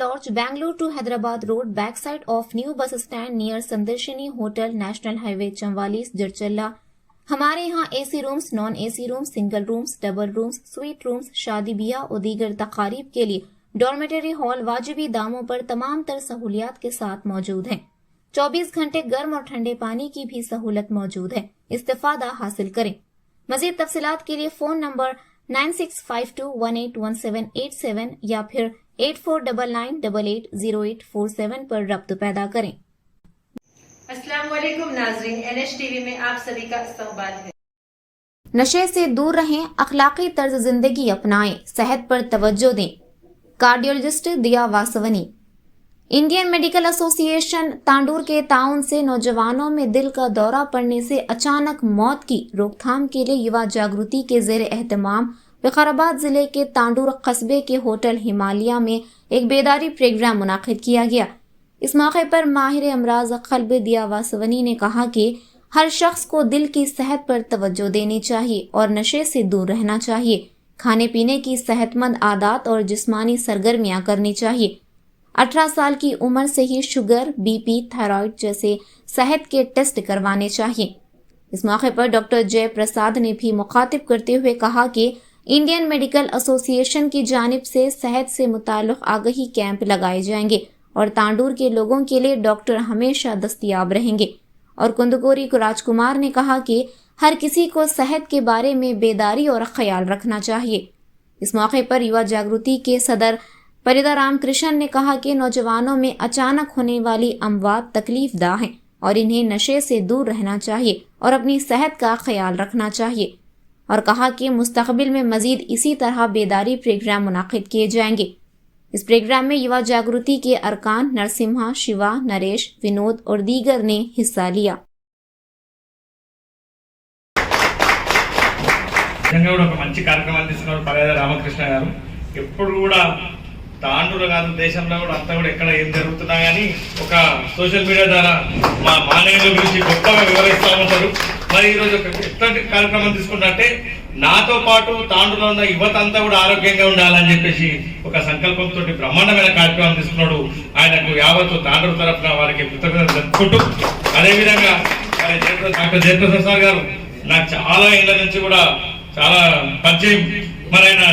Lodge, Bangalore to Hyderabad Road, backside of new bus stand near Sandarshini Hotel, National Highway, Chamwalis, Jirchalla। हमारे यहाँ AC rooms, non AC rooms, single rooms, double rooms, sweet rooms, शादी ब्याह और दीगर तकारीब के लिए dormitory hall वाजिबी दामों पर तमाम तर सहूलियात के साथ मौजूद हैं। 24 घंटे गर्म और ठंडे पानी की भी सहूलत मौजूद है। इस्तिफादा हासिल करें। मजीद तफसीलात के लिए फोन नंबर 9652181787 या फिर 8499880847 पर रब्त पैदा करें। अस्सलाम वालेकुम नाज़रीन, NH TV में आप सभी का इस्तकबाल है। नशे से दूर रहें, अखलाकी तर्ज जिंदगी अपनाएं, सेहत पर तवज्जो दें। कार्डियोलॉजिस्ट दिया वासवनी। इंडियन मेडिकल एसोसिएशन तांडूर के ताउन से नौजवानों में दिल का दौरा पड़ने से अचानक मौत की रोकथाम के लिए युवा जागृति के ज़ेर एहतमाम विकाराबाद जिले के तांडूर कस्बे के होटल हिमालया में एक बेदारी प्रोग्राम मुनाकिद किया गया। इस मौके पर माहिर अमराज क़ल्ब दिया वासवनी ने कहा कि हर शख्स को दिल की सेहत पर तवज्जो देनी चाहिए और नशे से दूर रहना चाहिए। खाने पीने की सेहतमंद आदत और जिस्मानी सरगर्मियां करनी चाहिए। 18 साल की उम्र से ही शुगर, BP, थायराइड जैसे सेहत के टेस्ट करवाने चाहिए। इस मौके पर डॉक्टर जय प्रसाद ने भी मुखातिब करते हुए कहा कि इंडियन मेडिकल एसोसिएशन की जानिब से सेहत से मुताल्लिक़ आगाही कैंप लगाए जाएंगे और तांडूर के लोगों के लिए डॉक्टर हमेशा दस्तयाब रहेंगे। और कुंदकोरी राजकुमार ने कहा कि हर किसी को सेहत के बारे में बेदारी और ख्याल रखना चाहिए। इस मौके पर युवा जागृति के सदर परिदा रामकृष्ण ने कहा कि नौजवानों में अचानक होने वाली अमवात तकलीफ दा है और इन्हें नशे से दूर रहना चाहिए और अपनी सेहत का ख्याल रखना चाहिए। और कहा कि मुस्तकबिल में मजीद इसी तरह बेदारी प्रोग्राम मुनाकिद किए जाएंगे। इस प्रोग्राम में युवा जागृति के अरकान नरसिम्हा, शिवा, नरेश, विनोद और दीगर ने हिस्सा लिया। తాండూరు కాదు దేశంలో కూడా అంతా కూడా ఎక్కడ ఏం జరుగుతున్నా కానీ ఒక సోషల్ మీడియా ద్వారా మా మానవుల గురించి గొప్పగా వివరిస్తూ ఉంటారు. మరి ఈరోజు ఒక ఎట్లాంటి కార్యక్రమం తీసుకుంటే నాతో పాటు తాండూరులో ఉన్న యువత అంతా కూడా ఆరోగ్యంగా ఉండాలని చెప్పేసి ఒక సంకల్పంతో బ్రహ్మాండమైన కార్యక్రమం తీసుకున్నాడు. ఆయనకు యావత్తు తాండూరు తరఫున వారికి కృతజ్ఞతలు తెలుపుకుంటూ అదేవిధంగా డాక్టర్ జయప్రసాద్ సార్ గారు నాకు చాలా ఏళ్ళ నుంచి కూడా చాలా పరిచయం. మరి ఆయన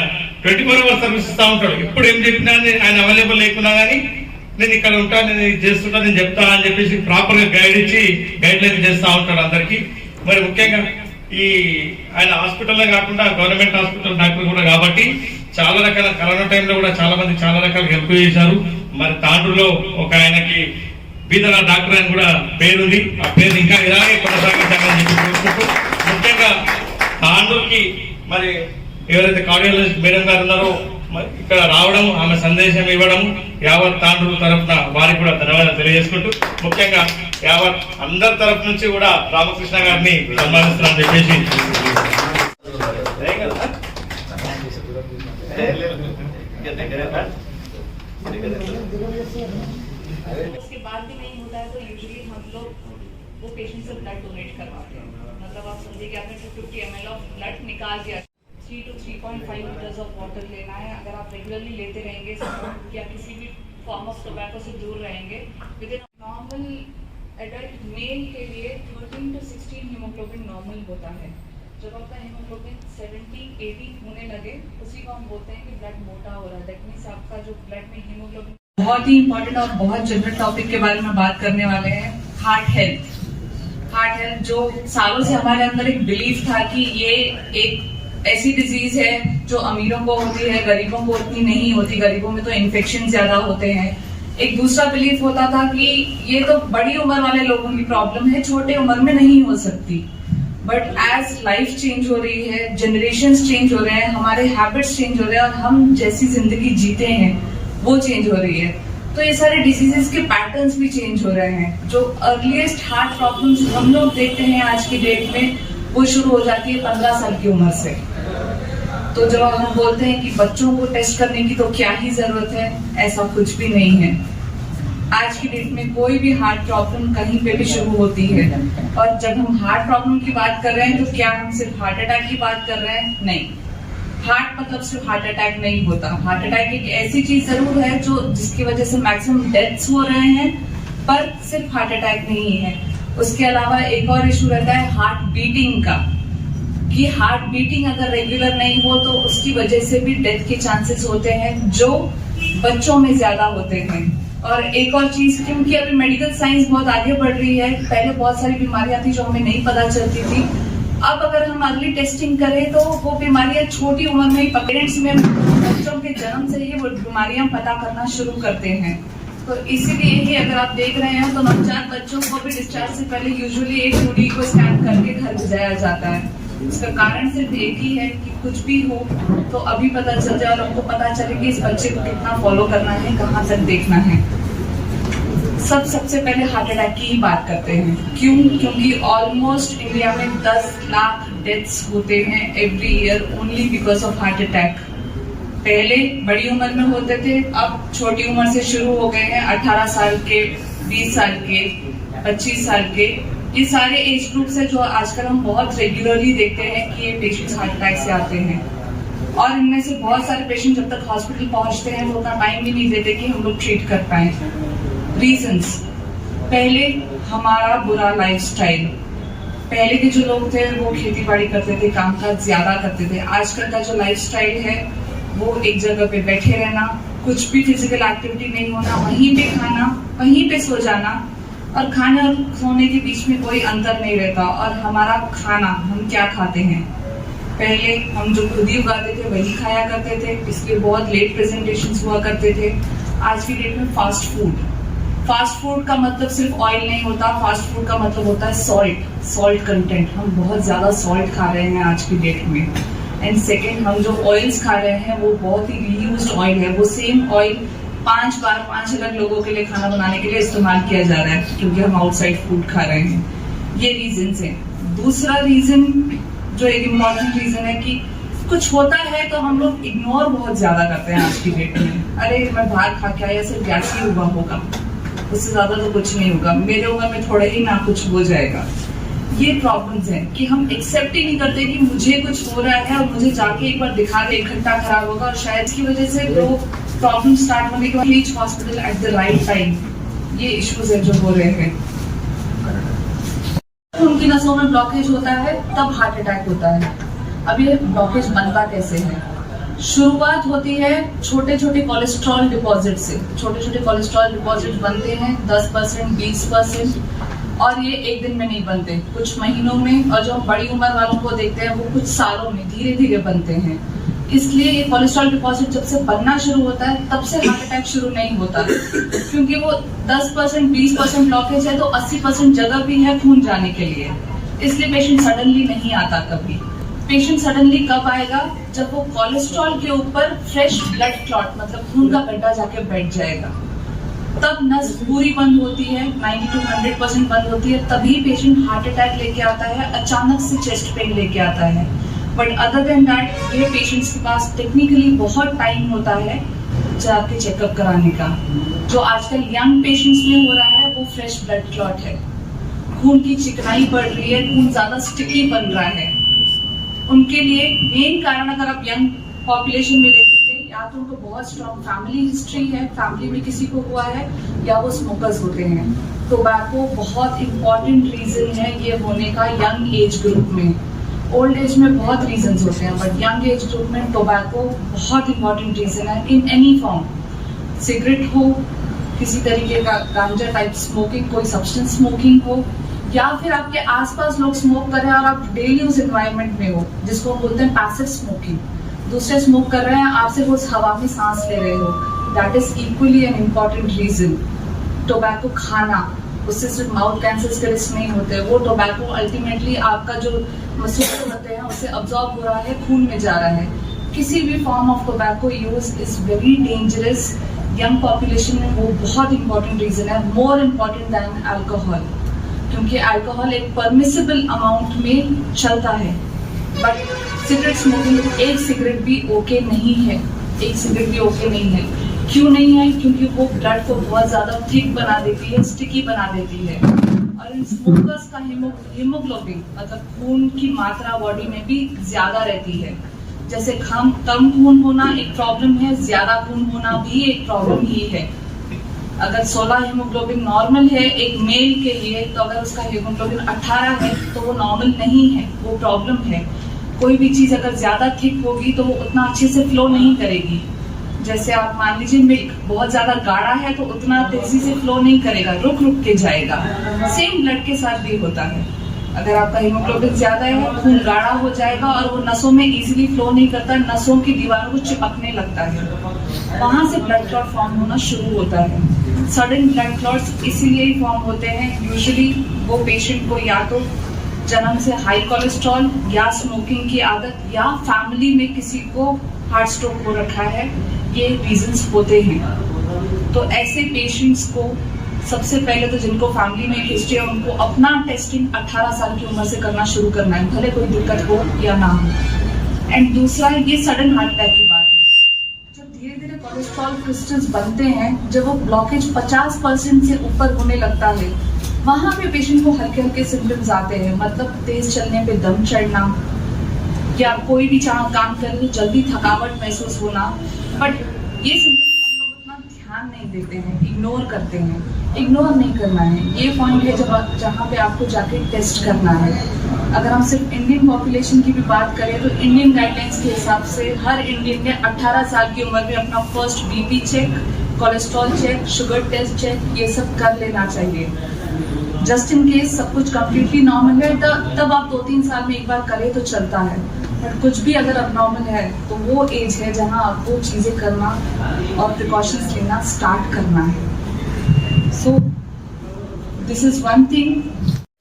24 hours సర్వీస్ ఇస్తూ ఉంటాడు. ఇప్పుడు ఏం చెప్పినా ఆయన అవైలబుల్ లేకున్నా కానీ నేను ఇక్కడ ఉంటాను, నేను చేస్తున్నా, నేను చెప్తా అని చెప్పేసి ప్రాపర్గా గైడ్ ఇచ్చి గైడ్ లైన్ చేస్తూ ఉంటాడు అందరికీ. మరి ముఖ్యంగా ఈ ఆయన హాస్పిటల్లో కాకుండా గవర్నమెంట్ హాస్పిటల్ డాక్టర్ కూడా కాబట్టి చాలా రకాల కరోనా టైంలో కూడా చాలా మంది చాలా రకాల హెల్ప్ చేశారు. మరి తాండూరులో ఒక ఆయనకి బీదల డాక్టర్ అని కూడా పేరుంది. ఆ పేరు ఇంకా ఇలాగే కొనసాగించాలని చెప్పి కోరుకుంటూ ముఖ్యంగా తాండూరుకి మరి ఎవరైతే కార్డియాలజిస్ట్ మేడం గారు ఉన్నారో ఇక్కడ రావడం, ఆమె సందేశం ఇవ్వడం యావత్ తాండూరు తరఫున వారికి కూడా ధన్యవాదాలు తెలియజేసుకుంటూ ముఖ్యంగా యావత్ అందరి తరఫు నుంచి కూడా రామకృష్ణ గారిని సన్మానిస్తున్నాం చెప్పేసి उसके बाद भी नहीं होता है तो यूजुअली हम लोग वो पेशेंट से ब्लड डोनेट करवाते हैं। मतलब आप समझिए कि आपने 250 ml ऑफ ब्लड निकाल दिया, 3 to 3.5 लीटर्स ऑफ वाटर लेना है। अगर आप रेगुलरली लेते रहेंगे या किसी भी फॉर्म ऑफ टोबैको से दूर रहेंगे, विद नॉर्मल एडल्ट मेल के लिए 13 to 16 हीमोग्लोबिन नॉर्मल होता है। जब आपका हीमोग्लोबिन 70-80 होने लगे उसी को हम बोलते हैं कि ब्लड मोटा हो रहा है। दैट मीन्स आपका जो ब्लड में हीमोग्लोबिन बहुत ही इंपॉर्टेंट और बहुत जनरल टॉपिक के बारे में बात करने वाले हैं, हार्ट हेल्थ। हार्ट हेल्थ जो सालों से हमारे अंदर एक बिलीफ था कि ये एक ऐसी डिजीज है जो अमीरों को होती है, गरीबों को उतनी नहीं होती। गरीबों में तो इन्फेक्शन ज्यादा होते हैं। एक दूसरा बिलीफ होता था कि ये तो बड़ी उम्र वाले लोगों की प्रॉब्लम है, छोटे उम्र में नहीं हो सकती। बट एज लाइफ चेंज हो रही है, जनरेशंस चेंज हो रहे हैं, हमारे हैबिट्स चेंज हो रहे हैं और हम जैसी जिंदगी जीते हैं वो चेंज हो रही है, तो ये सारे डिजीजेस के पैटर्न्स भी चेंज हो रहे हैं। जो अर्लीस्ट हार्ट प्रॉब्लम्स हम लोग देखते हैं आज की डेट में वो शुरू हो जाती है 15 साल की उम्र से। तो जब हम बोलते हैं कि बच्चों को टेस्ट करने की तो क्या ही जरूरत है, ऐसा कुछ भी नहीं है। आज की डेट में कोई भी हार्ट प्रॉब्लम कहीं पे भी शुरू होती है। और जब हम हार्ट प्रॉब्लम की बात कर रहे हैं तो क्या हम सिर्फ हार्ट अटैक की बात कर रहे हैं? नहीं, हार्ट मतलब सिर्फ हार्ट अटैक नहीं होता। हार्ट अटैक एक ऐसी चीज जरूर है जो जिसकी वजह से मैक्सिमम डेथ्स हो रहे हैं, पर सिर्फ हार्ट अटैक नहीं है। उसके अलावा एक और इशू रहता है हार्ट बीटिंग का, कि हार्ट बीटिंग अगर रेगुलर नहीं हो तो उसकी वजह से भी डेथ के चांसेस होते हैं, जो बच्चों में ज्यादा होते हैं। और एक और चीज, क्योंकि अभी मेडिकल साइंस बहुत आगे बढ़ रही है, पहले बहुत सारी बीमारियां थी जो हमें नहीं पता चलती थी। अब अगर हम अर्ली टेस्टिंग करें तो वो बीमारियां छोटी उम्र में ही, पेरेंट्स में बच्चों के जन्म से ही वो बीमारियां पता करना शुरू करते हैं। तो इसीलिए ही अगर आप देख रहे हैं तो नवजात बच्चों को भी डिस्चार्ज से पहले यूजुअली एक यूडी को स्कैन करके घर भेजाया जाता है। इसका कारण सिर्फ एक ही है कि कुछ भी हो तो अभी पता चल जाए और हमको पता चले कि इस बच्चे को कितना फॉलो करना है, कहाँ तक देखना है। सबसे पहले हार्ट अटैक की ही बात करते हैं। क्यों? क्योंकि ऑलमोस्ट इंडिया में 10 लाख डेथ्स होते हैं every year only because of heart attack. पहले बड़ी उम्र में होते थे, अब छोटी उम्र से शुरू हो गए हैं। 18 साल के, 20 साल के, 25 साल के, ये सारे एज ग्रुप्स है जो आजकल हम बहुत रेगुलरली देखते हैं कि ये पेशेंट्स हार्ट अटैक से आते हैं। और इनमें से बहुत सारे पेशेंट जब तक हॉस्पिटल पहुंचते हैं वो उतना टाइम भी नहीं देते कि हम लोग ट्रीट कर पाए। रीजंस, पहले हमारा बुरा लाइफस्टाइल। पहले के जो लोग थे वो खेती बाड़ी करते थे, कामकाज ज्यादा करते थे। आजकल का जो लाइफस्टाइल है वो एक जगह पे बैठे रहना, कुछ भी फिजिकल एक्टिविटी नहीं होना, वहीं पे खाना, वहीं पे सो जाना, और खाने और सोने के बीच में कोई अंतर नहीं रहता। और हमारा खाना, हम क्या खाते हैं, पहले हम जो खुद ही उगाते थे वही खाया करते थे, इसलिए बहुत लेट प्रेजेंटेशंस हुआ करते थे। आज की डेट में फास्ट फूड का मतलब सिर्फ ऑयल नहीं होता, फास्ट फूड का मतलब होता है सॉल्ट कंटेंट। हम बहुत ज्यादा सॉल्ट खा रहे हैं आज की डेट में। एंड सेकेंड, हम जो ऑयल्स खा रहे हैं वो बहुत ही रीयूज्ड ऑयल है। वो सेम ऑयल 5 बार 5 अलग लोगों के लिए खाना बनाने के लिए इस्तेमाल किया जा रहा है, क्योंकि हम आउटसाइड फूड खा रहे हैं। ये रीजन है। दूसरा रीजन जो एक इम्पॉर्टेंट रीजन है कि कुछ होता है तो हम लोग इग्नोर बहुत ज्यादा करते हैं आज की डेट में। अरे मैं बाहर खा के आया, सिर्फ गैस ही हुआ होगा, उससे ज्यादा तो कुछ नहीं होगा, मेरे उम्र में थोड़ा ही ना कुछ हो जाएगा। ये प्रॉब्लम्स हैं कि हम एक्सेप्ट ही नहीं करते कि मुझे कुछ हो रहा है और मुझे जाके एक बार दिखा दे, 1 घंटा खराब होगा। और शायद इसकी वजह से वो प्रॉब्लम स्टार्ट होने के बाद reach hospital at the right time. ये इश्यूज है जो हो रहे हैं। खून की नसों में ब्लॉकेज होता है तब हार्ट अटैक होता है। अब ये ब्लॉकेज बनता कैसे है? शुरुआत होती है छोटे छोटे कोलेस्ट्रॉल डिपॉजिट से। छोटे छोटे कोलेस्ट्रॉल डिपॉजिट बनते हैं 10%, 20%, और ये एक दिन में नहीं बनते, कुछ महीनों में। और जो बड़ी उम्र वालों को देखते हैं वो कुछ सालों में धीरे धीरे बनते हैं। इसलिए ये कोलेस्ट्रॉल डिपॉजिट जब से बनना शुरू होता है तब से हार्ट अटैक शुरू नहीं होता, क्योंकि वो 10%, 20% ब्लॉकेज है तो 80% जगह भी है खून जाने के लिए। इसलिए पेशेंट सडनली नहीं आता कभी। पेशेंट सडनली कब आएगा? जब वो कोलेस्ट्रॉल के ऊपर फ्रेश ब्लड क्लॉट, मतलब खून का गड्ढा जाके बैठ जाएगा, तब नस पूरी बंद होती है, 90 to 100% बंद होती है, तभी पेशेंट हार्ट अटैक लेके आता है, अचानक से चेस्ट पेन लेके आता है। बट अदर देन दैट ये पेशेंट्स के पास टेक्निकली बहुत टाइम होता है जाके चेकअप कराने का। जो आजकल यंग पेशेंट्स में हो रहा है वो फ्रेश ब्लड क्लॉट है, खून की चिकनाई बढ़ रही है, खून ज्यादा स्टिकी बन रहा है। उनके लिए मेन कारण अगर आप यंग पॉपुलेशन में देखेंगे, या तो उनको बहुत स्ट्रॉन्ग फैमिली हिस्ट्री है, फैमिली में किसी को हुआ है, या वो स्मोकर्स होते हैं। टोबैको बहुत इंपॉर्टेंट रीजन है ये होने का यंग एज ग्रुप में। ओल्ड एज में बहुत रीजंस होते हैं, बट यंग एज ग्रुप में टोबैको बहुत इंपॉर्टेंट रीजन है इन एनी फॉर्म। सिगरेट हो, किसी तरीके का गांजा टाइप स्मोकिंग, कोई सब्सटेंस स्मोकिंग हो, या फिर आपके आसपास लोग स्मोक कर रहे हैं और आप डेली उस एनवायरनमेंट में हो, जिसको हम बोलते हैं पैसिव स्मोकिंग। दूसरे स्मोक कर रहे हैं, आप सिर्फ उस हवा में सांस ले रहे हो, that is equally an important reason. Tobacco खाना, उससे सिर्फ माउथ कैंसर के रिस्क नहीं होते, वो टोबैको अल्टीमेटली आपका जो मसूल होते हैं उससे अब्जॉर्ब हो रहा है, खून में जा रहा है। किसी भी form of tobacco use is very dangerous. Young population में वो बहुत इंपॉर्टेंट रीजन है, मोर इम्पॉर्टेंट दैन अल्कोहल, क्योंकि अल्कोहल एक परमिसिबल अमाउंट में चलता है। बट सिगरेट स्मोकिंग, एक सिगरेट भी ओके नहीं है, एक सिगरेट भी ओके नहीं है। क्यों नहीं है? क्योंकि वो ब्लड को बहुत ज्यादा थिक बना देती है, स्टिकी बना देती है। और इन स्मोकर्स का हीमोग्लोबिन मतलब खून की मात्रा बॉडी में भी ज्यादा रहती है, जैसे कम खून होना एक प्रॉब्लम है, ज्यादा खून होना भी एक प्रॉब्लम ही है। अगर 16 हीमोग्लोबिन नॉर्मल है एक मेल के लिए, तो अगर उसका हीमोग्लोबिन 18 है तो वो नॉर्मल नहीं है, वो प्रॉब्लम है। कोई भी चीज अगर ज्यादा थिक होगी तो वो उतना अच्छे से फ्लो नहीं करेगी। जैसे आप मान लीजिए मिल्क बहुत ज्यादा गाढ़ा है तो उतना तेजी से फ्लो नहीं करेगा, रुक रुक के जाएगा। सेम ब्लड के साथ भी होता है, अगर आपका हीमोग्लोबिन ज्यादा है खून गाढ़ा हो जाएगा और वो नसों में इजीली फ्लो नहीं करता, नसों की दीवारों को चिपकने लगता है, वहां से ब्लड क्लॉट फॉर्म होना शुरू होता है। सडन ब्लड क्लॉट्स इसीलिए ही फॉर्म होते हैं, यूजुअली वो पेशेंट को या तो जन्म से हाई कोलेस्ट्रॉल या स्मोकिंग की आदत या फैमिली में किसी को हार्ट स्ट्रोक हो रखा है, ये रीजंस होते हैं। तो ऐसे पेशेंट्स को सबसे पहले तो जिनको फैमिली में हिस्ट्री है उनको अपना टेस्टिंग 18 साल की उम्र से करना शुरू करना है, भले कोई दिक्कत हो या ना हो। एंड दूसरा ये सडन हार्ट अटैक की बात है। जब धीरे धीरे कोलेस्ट्रॉल क्रिस्टल्स बनते हैं, जब वो ब्लॉकेज 50% से ऊपर होने लगता है, वहां पे पेशेंट को हल्के हल्के सिम्टम्स आते हैं, मतलब तेज चलने पे दम चढ़ना या कोई भी काम करे तो जल्दी थकावट महसूस होना। बट ये सिम्टम्स हम लोग उतना ध्यान नहीं देते हैं, इग्नोर करते हैं। इग्नोर नहीं करना है, ये पॉइंट है जहाँ पे आपको जाके टेस्ट करना है। अगर हम सिर्फ इंडियन पॉपुलेशन की भी बात करें तो इंडियन गाइडलाइंस के हिसाब से हर इंडियन ने 18 साल की उम्र में अपना first BP check, cholesterol check, sugar test check, ये सब कर लेना चाहिए। जस्ट इन केस सब कुछ कम्प्लीटली नॉर्मल है तब आप 2-3 साल में एक बार करें तो चलता है, बट कुछ भी अगर अब नॉर्मल है तो वो एज है जहां आपको चीजें करना और प्रिकॉशंस लेना स्टार्ट करना है। So this is one thing.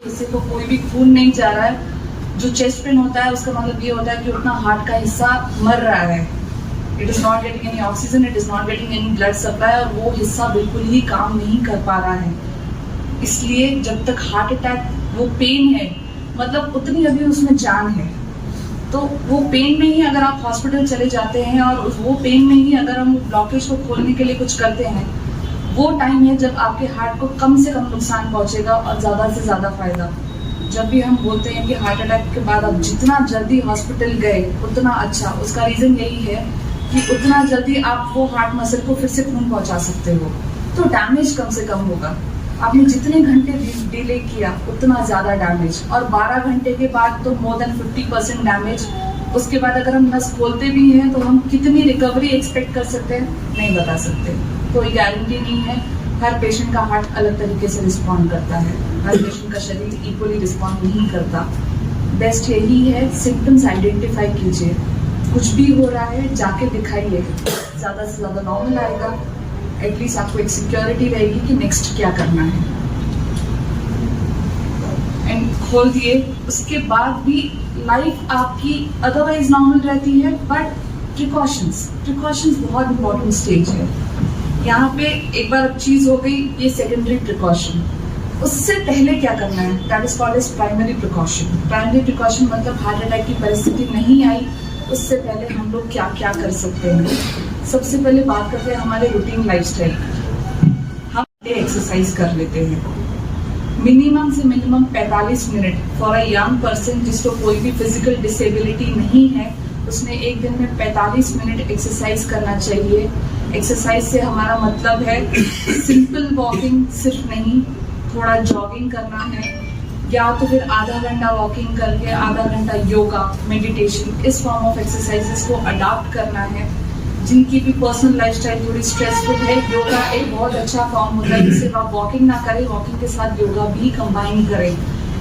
किसी को कोई भी खून नहीं जा रहा है, जो चेस्ट पेन होता है उसका मतलब ये होता है कि उतना हार्ट का हिस्सा मर रहा है, it is not getting any oxygen, it is not getting any blood supply, और वो हिस्सा बिल्कुल ही काम नहीं कर पा रहा है। इसलिए जब तक हार्ट अटैक वो पेन है, मतलब उतनी अभी उसमें जान है, तो वो पेन में ही अगर आप हॉस्पिटल चले जाते हैं और वो पेन में ही अगर हम ब्लॉकेज को खोलने के लिए कुछ करते हैं, वो टाइम है जब आपके हार्ट को कम से कम नुकसान पहुंचेगा और ज्यादा से ज्यादा फायदा। जब भी हम बोलते हैं कि हार्ट अटैक के बाद आप जितना जल्दी हॉस्पिटल गए उतना अच्छा, उसका रीजन यही है कि उतना जल्दी आप वो हार्ट मसल को फिर से खून पहुंचा सकते हो, तो डैमेज कम से कम होगा। आपने जितने घंटे डिले किया उतना ज्यादा डैमेज, और 12 घंटे के बाद तो मोर देन 50% डैमेज। उसके बाद अगर हम नस खोलते भी हैं तो हम कितनी रिकवरी एक्सपेक्ट कर सकते हैं, नहीं बता सकते, कोई गारंटी नहीं है। हर पेशेंट का हार्ट अलग तरीके से रिस्पॉन्ड करता है, हर पेशेंट का शरीर इक्वली रिस्पॉन्ड नहीं करता। बेस्ट यही है, सिम्टम्स आइडेंटिफाई कीजिए, कुछ भी हो रहा है जाके दिखाइए, ज्यादा से ज्यादा नॉर्मल आएगा, एटलीस्ट आपको एक सिक्योरिटी रहेगी कि नेक्स्ट क्या करना है। एंड खोल दिए, उसके बाद भी लाइफ आपकी अदरवाइज नॉर्मल रहती है, बट प्रिकॉशंस बहुत इंपॉर्टेंट स्टेज है। यहाँ पे एक बार चीज हो गई, ये सेकेंडरी प्रिकॉशन। उससे पहले क्या करना है, that is called as primary precaution. Primary precaution मतलब हार्ट अटैक की परिस्थिति नहीं आई उससे पहले हम लोग क्या क्या कर सकते हैं। सबसे पहले बात करते हैं हमारे रूटीन लाइफस्टाइल। हम एक्सरसाइज कर लेते हैं मिनिमम से minimum 45 minute for a young person जिसको कोई भी फिजिकल डिसेबिलिटी नहीं है, उसने एक दिन में 45 मिनट एक्सरसाइज करना चाहिए। एक्सरसाइज से हमारा मतलब है सिंपल वॉकिंग सिर्फ नहीं, थोड़ा जॉगिंग करना है, या तो फिर आधा घंटा वॉकिंग करके आधा घंटा योगा, मेडिटेशन, इस फॉर्म ऑफ एक्सरसाइजेस को अडॉप्ट करना है। जिनकी भी पर्सनल लाइफस्टाइल थोड़ी स्ट्रेसफुल है, योगा एक बहुत अच्छा फॉर्म होता है जिससे आप वॉकिंग ना करें, वॉकिंग के साथ योगा भी कंबाइन करें,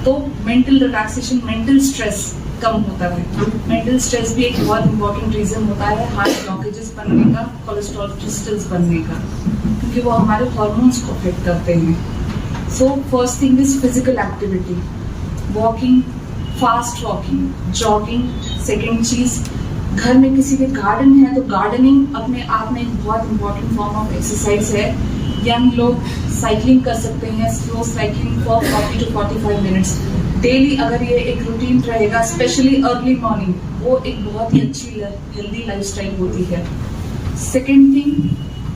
तो मेंटल रिलैक्सेशन, मेंटल स्ट्रेस कम होता है। मेंटल स्ट्रेस भी एक बहुत इंपॉर्टेंट रीजन होता है हार्ट ब्लॉकेजेस बनने का, कोलेस्ट्रॉल क्रिस्टल्स बनने का, क्योंकि वो हमारे हार्मोन्स को अफेक्ट करते हैं। So first thing is physical activity, walking, fast walking, jogging. Second चीज, घर में किसी के गार्डन है तो गार्डनिंग अपने आप में एक बहुत इंपॉर्टेंट फॉर्म ऑफ एक्सरसाइज है। यंग लोग साइकिलिंग कर सकते हैं, slow cycling for 40 to 45 minutes daily. अगर ये एक रूटीन रहेगा, स्पेशली अर्ली मॉर्निंग, वो एक बहुत ही अच्छी हेल्दी लाइफस्टाइल होती है। सेकेंड थिंग,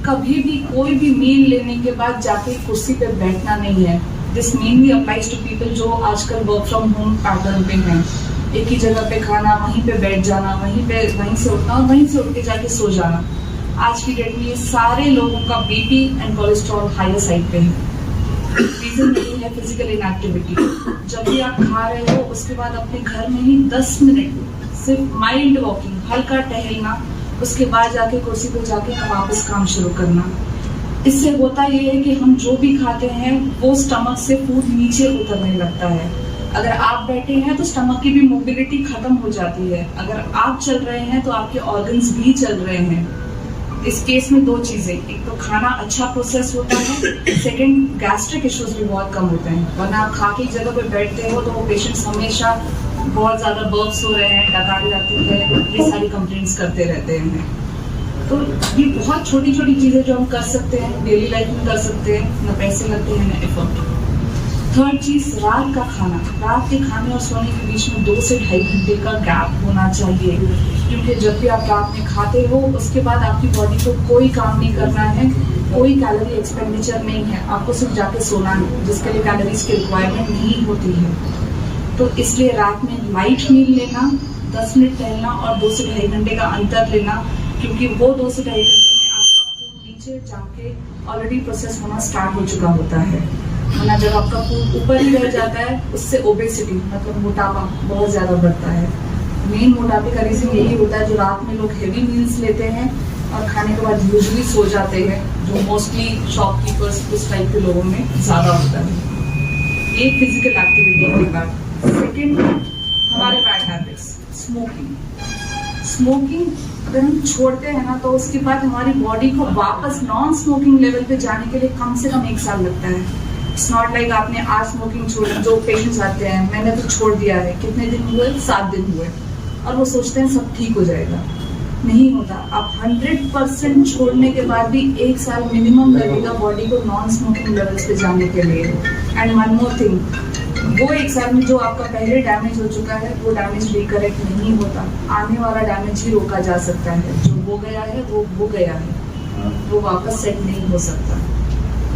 कभी भी कोई भी मील लेने के बाद जाके कुर्सी पे बैठना नहीं है। This mainly applies to people जो आजकल वर्क फ्रॉम होम पैटर्न पे हैं। एक ही जगह पे खाना, वहीं पे बैठ जाना, वहीं से उठना और वहीं से उठ के जाके सो जाना। आज की डेट में ये सारे लोगों का BP and cholesterol higher side पे है। रीजन यही है फिजिकल इनएक्टिविटी। जब भी आप खा रहे हो उसके बाद अपने घर में ही 10 मिनट सिर्फ माइल्ड वॉकिंग, हल्का टहलना, उसके बाद जाके कुर्सी पे जाके वापस काम शुरू करना। इससे होता ये है कि हम जो भी खाते हैं वो स्टमक से फूड नीचे उतरने लगता है। अगर आप बैठे हैं तो स्टमक की भी मोबिलिटी खत्म हो जाती है। अगर आप चल रहे हैं तो आपके ऑर्गन्स भी चल रहे हैं। इस केस में दो चीजें, एक तो खाना अच्छा प्रोसेस होता है, सेकंड गैस्ट्रिक इश्यूज भी बहुत कम होते हैं। वरना आप खा के जगह पे बैठते हो तो वो पेशेंट्स हमेशा बहुत ज्यादा बर्प्स हो रहे हैं, डकार जाते हैं, ये सारी कंप्लेंट्स करते रहते हैं। तो ये बहुत छोटी छोटी चीजें जो हम कर सकते हैं, डेली लाइफ में कर सकते हैं, न पैसे लगते हैं न एफर्ट। थर्ड चीज, रात का खाना। रात के खाने और सोने के बीच में 2 से 2.5 घंटे का गैप होना चाहिए, क्योंकि जब भी आप रात में खाते हो उसके बाद आपकी बॉडी को कोई काम नहीं करना है, कोई कैलोरी एक्सपेंडिचर नहीं है, आपको सिर्फ जाके सोना है, जिसके लिए कैलोरीज की रिक्वायरमेंट नहीं होती है। तो इसलिए रात में लाइट मील लेना, 10 मिनट टहलना और 2 से 2.5 घंटे का अंतर लेना, क्योंकि वो 2 से 2.5 घंटे में आपका फूड नीचे जाके ऑलरेडी प्रोसेस होना स्टार्ट हो चुका होता है। वरना जब आपका फूड ऊपर ही रह जाता है उससे ओबेसिटी मतलब मोटापा बहुत ज्यादा बढ़ता है। मेन मोटापे का रीजन यही होता है, जो रात में लोग हेवी मील्स लेते हैं और खाने के बाद यूजुअली सो जाते हैं, जो मोस्टली शॉपकीपर्स उस टाइप के लोगों में ज्यादा होता है। ये फिजिकल एक्टिविटी के बाद सेकेंड, हमारे बैड हैबिट्स। स्मोकिंग अगर हम छोड़ते हैं ना तो उसके बाद हमारी बॉडी को वापस नॉन स्मोकिंग लेवल पे जाने के लिए कम से कम 1 साल लगता है। इट्स नॉट लाइक आपने आज स्मोकिंग छोड़ी। जो पेशेंट्स आते हैं मैंने तो छोड़ दिया है, कितने दिन हुए? 7 दिन हुए, और वो सोचते हैं सब ठीक हो जाएगा। नहीं होता। आप 100% छोड़ने के बाद भी 1 साल मिनिमम लगेगा बॉडी को नॉन स्मोकिंग लेवल्स पे जाने के लिए। एंड वन मोर थिंग, वो 1 साल में जो आपका पहले डैमेज हो चुका है वो डैमेज रिकरेक्ट नहीं होता। आने वाला डैमेज ही रोका जा सकता है। जो हो गया है वो हो गया है, वो वापस सेट नहीं हो सकता।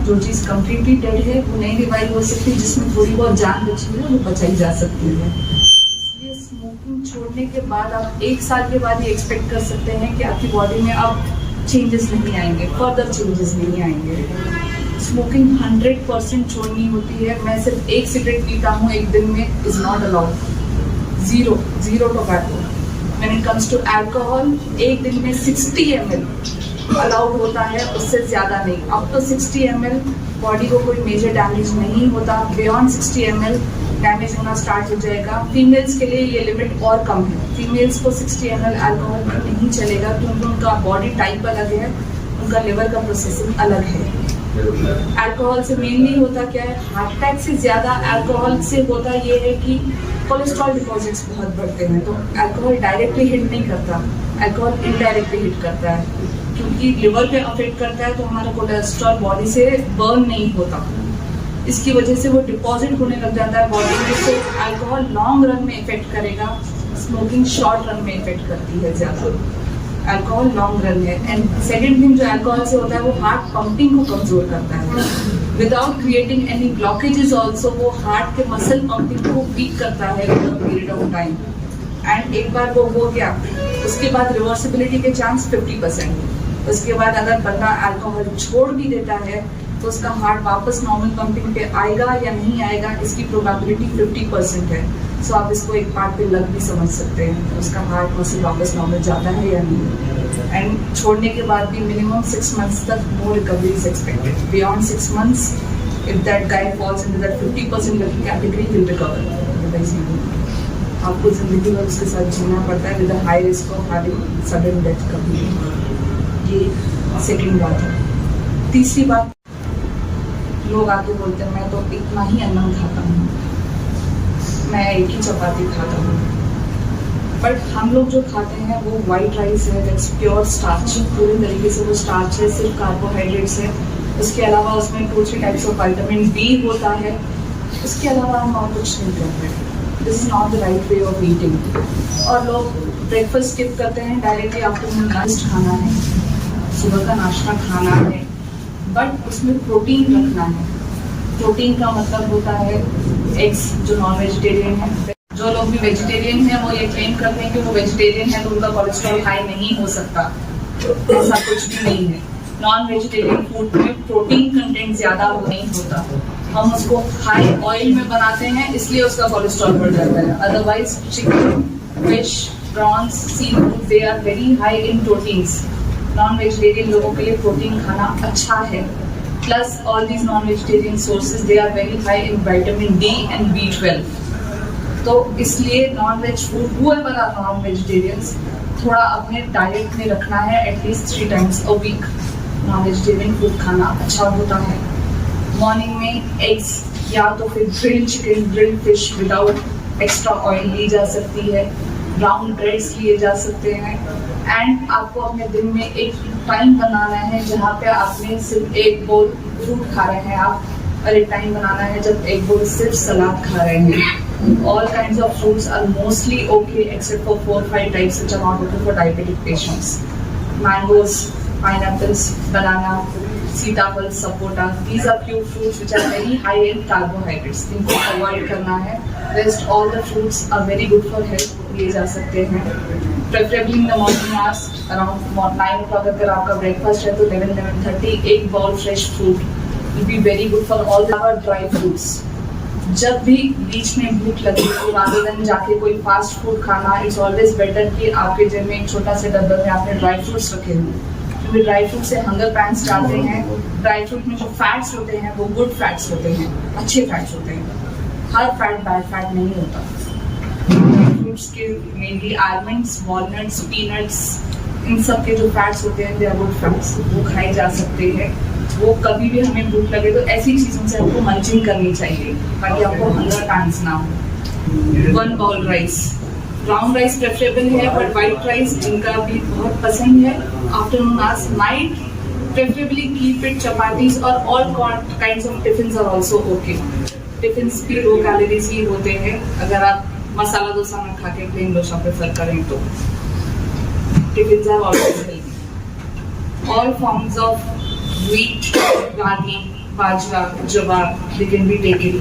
जो चीज़ कम्प्लीटली डेड है वो नहीं रिवाइव हो सकती, जिसमें थोड़ी बहुत जान बची है वो बचाई जा सकती है। इसलिए स्मोकिंग छोड़ने के बाद आप 1 साल के बाद ये एक्सपेक्ट कर सकते हैं कि आपकी बॉडी में अब चेंजेस नहीं आएंगे, फर्दर चेंजेस नहीं आएंगे। स्मोकिंग 100% छोड़नी होती है। मैं सिर्फ 1 सिगरेट पीता हूँ एक दिन में, is not allowed. Zero tobacco. When it comes to alcohol, एक दिन में 60 ml अलाउड होता है, उससे ज्यादा नहीं। अब तो 60 ml बॉडी को कोई मेजर डैमेज नहीं होता, बियॉन्ड 60 ml डैमेज होना स्टार्ट हो जाएगा। फीमेल्स के लिए ये लिमिट और कम है। फीमेल्स को 60 ml अल्कोहल नहीं चलेगा, क्योंकि उनका बॉडी टाइप अलग है, उनका लिवर का प्रोसेसिंग अलग है। अल्कोहल से मेनली होता क्या है, हार्ट अटैक से ज्यादा अल्कोहल से होता ये है कि कोलेस्ट्रॉल डिपॉजिट्स बहुत बढ़ते हैं। तो अल्कोहल डायरेक्टली हिट नहीं करता, अल्कोहल इनडायरेक्टली हिट करता है, क्योंकि लिवर पे अफेक्ट करता है तो हमारा कोलेस्ट्रॉल बॉडी से बर्न नहीं होता। इसकी वजह से वो डिपॉजिट होने लग जाता है बॉडी में। तो अल्कोहल लॉन्ग रन में इफेक्ट करेगा, स्मोकिंग शॉर्ट रन में इफेक्ट करती है ज्यादा। अल्कोहल लॉन्ग रन है। एंड सेकेंड थिंग जो अल्कोहल से होता है वो हार्ट पंपिंग को कमजोर करता है, without creating any blockages also. वो हार्ट के मसल पंपिंग को वीक करता है over a period of time. And एक बार वो हो गया उसके बाद रिवर्सिबिलिटी के चांस 50%। उसके बाद अगर बंदा अल्कोहल छोड़ भी देता है तो उसका हार्ट वापस नॉर्मल पंपिंग पे आएगा या नहीं आएगा, इसकी प्रोबेबिलिटी 50% है। सो आप इसको एक पार्ट पे लग भी समझ सकते हैं, उसका हार्ट मसल वापस नॉर्मल जाता है या नहीं। एंड छोड़ने के बाद भी मिनिमम 6 months तक no recovery is expected. Beyond 6 months, if that guy falls into that 50% lucky category, will recover. Otherwise नहीं। आपको जिंदगी भर उसके साथ जीना पड़ता है with a high risk of having sudden death कभी। ये सेकेंड बात है। तीसरी बात, लोग आके बोलते हैं मैं तो इतना ही अन्न खाता हूँ, मैं एक ही चपाती खाता हूँ। बट हम लोग जो खाते हैं वो वाइट राइस है, दैट्स प्योर स्टार्च, पूरी तरीके से वो स्टार्च है, सिर्फ कार्बोहाइड्रेट्स है। उसके अलावा उसमें 2-3 टाइप्स ऑफ विटामिन बी होता है। उसके अलावा हम और कुछ नहीं करते। This is not the right way of eating. और लोग ब्रेकफास्ट स्किप करते हैं, डायरेक्टली आफ्टरनून लंच खाना है, सुबह का नाश्ता खाना है, बट उसमें प्रोटीन रखना है। प्रोटीन का मतलब होता है एग्स, जो नॉन वेजिटेरियन है, जो लोग भी वेजिटेरियन हैं वो ये क्लेम करते हैं कि वो वेजिटेरियन है तो उनका कोलेस्ट्रॉल हाई नहीं हो सकता, ऐसा कुछ भी नहीं है। नॉन वेजिटेरियन फूड में प्रोटीन कंटेंट ज़्यादा नहीं होता, हम उसको हाई ऑयल में बनाते हैं इसलिए उसका कोलेस्ट्रॉल बढ़ जाता है। Otherwise chicken, fish, prawns, sea food they are very high in proteins. Non vegetarian लोगों के लिए प्रोटीन खाना अच्छा है। Plus all these non vegetarian sources they are very high in vitamin D and B12। तो इसलिए non veg food whoever are non vegetarians थोड़ा अपने डाइट में रखना है, at least 3 times a week non vegetarian food खाना अच्छा होता है। मॉर्निंग में एग्स या तो फिर grilled chicken, grilled fish without extra oil ली जा सकती है, ब्राउन ब्रेड्स लिए जा सकते हैं। एंड आपको अपने दिन में एक टाइम बनाना है जहाँ पे आपने सिर्फ एक बोल फ्रूट खा रहे हैं आप, और एक टाइम बनाना है जब एक बोल सिर्फ सलाद खा रहे हैं। All kinds of fruits are mostly okay except for 4-5 types which are not okay for diabetic patients. Mangoes, pineapples, banana, सीताफल, sapota, these are few fruits which are very high in carbohydrates. इनको avoid करना है। Rest all the fruits are very good for health, लिए जा सकते हैं। Preferably in the morning hours around 9 o'clock अगर आपका breakfast है तो 11-11:30 एक bowl fresh fruit will be very good for all our dry fruits. जब भी बीच में भूख लगे तो rather than जाके कोई फास्ट फूड खाना, इट्स ऑलवेज बेटर कि आपके जिम में एक छोटा सा डब्बे में आपने ड्राई फ्रूट्स रखे हुए, क्योंकि ड्राई फ्रूट से हंगर पैंस जाते हैं। ड्राई फ्रूट में जो फैट्स होते हैं वो गुड फैट्स होते हैं, अच्छे फैट्स होते हैं। हर फैट बैड फैट नहीं होता। फ्रूट्स के मेनली आलमंड्स, वॉलनट्स, पीनट्स, इन सब के जो फैट्स होते हैं दे आर गुड फैट्स, वो खाए जा सकते हैं। वो कभी भी हमें भूख लगे तो ऐसी चीज़ों से आपको मंचिंग करनी चाहिए ताकि आपको हंगर पैंस ना हो। 1 bowl rice, brown rice preferable है, बट वाइट राइस जिनका भी बहुत पसंद है आफ्टरनून आज night preferably keep it chapatis और all kinds of tiffins are also okay. Tiffins भी लो कैलोरीज ही होते हैं अगर आप मसाला डोसा में खा के प्लेन डोसा प्रेफर करें तो। Tiffins are always healthy. All forms of wheat, ragi, bajra, jowar, they can be taken.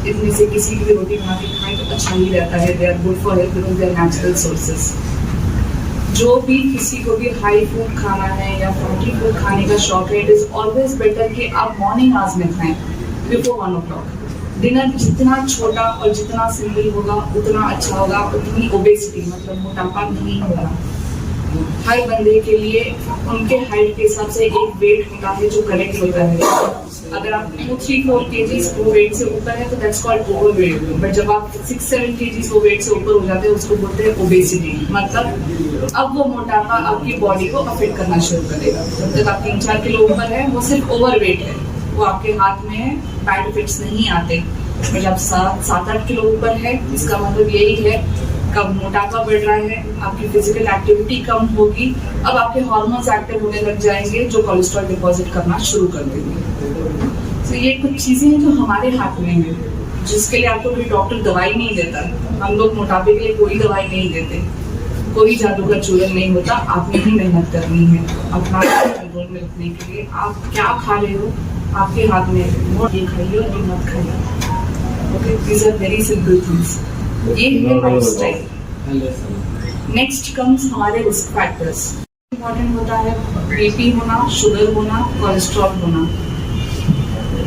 इनमें से किसी भी रोटी बना के खाएं तो अच्छा ही रहता है। They are good for health because they are natural sources. जो भी किसी को भी हाई फूड खाना है या फैटी फूड खाने का शौक है, it is always better कि आप मॉर्निंग आवर्स में खाएं before 1 o'clock. डिनर जितना छोटा और जितना सिंपल होगा उतना अच्छा होगा, उतनी ओबेसिटी मतलब मोटापा नहीं होगा। हर बंदे के लिए उनके हाइट के हिसाब से एक वेट होता है जो करेक्ट होता है। अगर आप 2-3-4 kgs वो वेट से ऊपर है तो दैट्स कॉल्ड ओवरवेट, बट जब आप 6-7 kgs वो वेट से ऊपर हो जाते हैं उसको बोलते हैं ओबेसिटी। मतलब अब वो मोटापा आपकी बॉडी को अफेक्ट करना शुरू करेगा। जब तक आप 3-4 किलो ऊपर है वो सिर्फ ओवरवेट है, वो आपके हाथ में है, बैड इफेक्ट्स नहीं आते। और जब 7-8 किलो ऊपर है इसका मतलब यही है कब मोटापा बढ़ रहा है, आपकी फिजिकल एक्टिविटी कम होगी, अब आपके हार्मोन्स एक्टिव होने लग जाएंगे जो कोलेस्ट्रॉल डिपॉजिट करना शुरू कर देंगे। तो ये कुछ चीजें हैं जो हमारे हाथ में है, जिसके लिए आपको कोई डॉक्टर दवाई नहीं देता। हम लोग मोटापे के लिए कोई दवाई नहीं देते, कोई जादू का चूरन नहीं होता। आपने ही मेहनत करनी है अपना कंट्रोल में रखने के लिए। आप क्या खा रहे हो आपके हाथ में है, वो ये खाइए और ये मत खाइए। Okay, these are very simple things. ये है लाइफस्टाइल। नेक्स्ट कम्स हमारे रिस्क फैक्टर्स। इम्पोर्टेंट होता है बीपी होना, शुगर होना, कोलेस्ट्रॉल होना।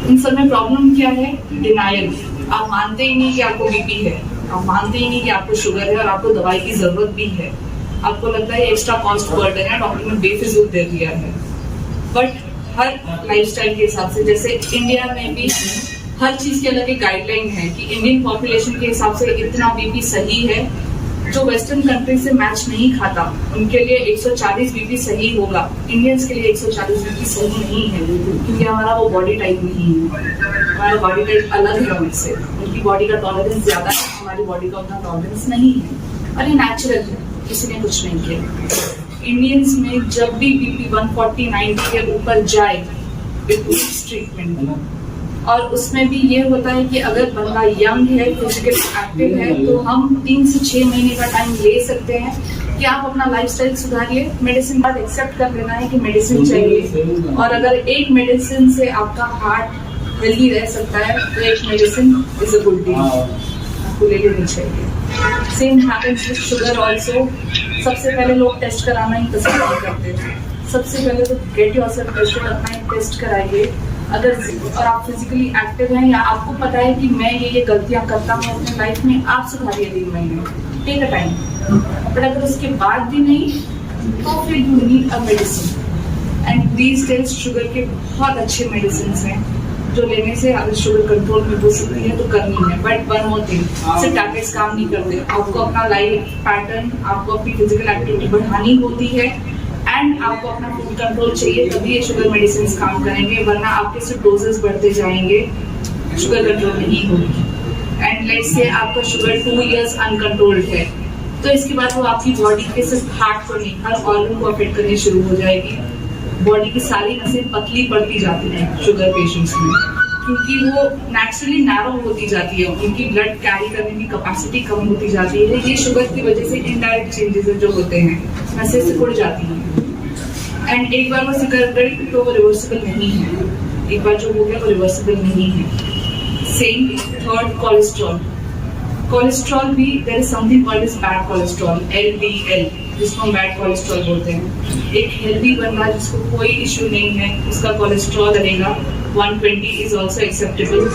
इन सब में प्रॉब्लम क्या है? डिनायल। आप मानते ही नहीं कि आपको बीपी है, आप मानते ही नहीं कि आपको शुगर है और आपको दवाई की जरूरत भी है। आपको लगता है एक्स्ट्रा कॉस्ट बर्डन है, डॉक्टर ने बेफिजूल दे दिया है। बट हर लाइफस्टाइल के हिसाब से, जैसे इंडिया में भी हर चीज के अलग एक गाइडलाइन है कि इंडियन पॉपुलेशन के हिसाब से इतना बीपी सही है। जो वेस्टर्न कंट्री से मैच नहीं खाता उनके लिए 140 बीपी सही होगा, इंडियंस के लिए 140 बीपी सही नहीं है, क्योंकि हमारा वो बॉडी टाइप नहीं है। हमारा बॉडी टाइप अलग है उनसे, उनकी बॉडी का टॉलरेंस ज्यादा है, हमारी बॉडी का उतना टॉलरेंस नहीं है और ये नेचुरल है, किसी ने कुछ नहीं किया। इंडियंस में जब भी बीपी 140-90 के ऊपर जाए इट नीड्स ट्रीटमेंट। और उसमें भी ये होता है कि अगर बंदा यंग है, फिजिकली एक्टिव है, तो हम 3 से 6 महीने का टाइम ले सकते हैं कि आप अपना लाइफस्टाइल सुधारिए। मेडिसिन बाद एक्सेप्ट कर लेना है कि मेडिसिन चाहिए, और अगर एक मेडिसिन से आपका हार्ट हेल्दी रह सकता है तो एक medicine is a good deal. आपको ले लेनी चाहिए। Same happens with sugar also. सबसे पहले लोग टेस्ट कराना ही पसंद नहीं करते थे। सबसे पहले तो गेट योरसेल्फ टेस्टेड, अपना एक टेस्ट कराइए। अगर और आप फिजिकली एक्टिव हैं या आपको पता है कि मैं ये गलतियां करता हूँ अपने लाइफ में, आप सुधारिए 3 महीने, टेक अ टाइम। बट अगर उसके बाद भी नहीं तो फिर you need a medicine. And these days sugar के बहुत अच्छे मेडिसिन हैं जो लेने से अगर शुगर कंट्रोल में हो सकती है तो करनी है। बट वन मोर थिंग, सिर्फ टैबलेट्स काम नहीं करते। आपको अपना लाइफ पैटर्न, आपको अपनी फिजिकल एक्टिविटी बढ़ानी होती है एंड आपको अपना फूड कंट्रोल चाहिए, तभी ये शुगर मेडिसिन काम करेंगे। वरना आपके सिर्फ डोजेस बढ़ते जाएंगे, शुगर कंट्रोल नहीं होगी। एंड लेट्स से आपका शुगर 2 इयर्स अनकंट्रोल्ड है तो इसके बाद वो आपकी बॉडी के सिर्फ हार्ट को नहीं, हर ऑर्गन को अफेक्ट करनी शुरू हो जाएगी। बॉडी की सारी नसें पतली पड़ती जाती हैं शुगर पेशेंट्स में, क्योंकि वो नेचुरली नैरो होती जाती है, उनकी ब्लड कैरी करने की कैपेसिटी कम होती जाती है। ये शुगर की वजह से इनडायरेक्ट चेंजेस जो होते हैं, नसें सिकुड़ जाती हैं। एंड एक बार वो सिकुड़ गई तो वो रिवर्सिबल नहीं है, एक बार जो हो गया वो रिवर्सिबल नहीं है। Same third, cholesterol. कोलेस्ट्रॉल भी there is something called as bad cholesterol, LDL, जिसको हम बैड कोलेस्ट्रॉल बोलते हैं। एक हेल्दी बंदा जिसको कोई इश्यू नहीं है उसका कोलेस्ट्रॉल रहेगा 120 इज ऑल्सो एक्सेप्टेबल।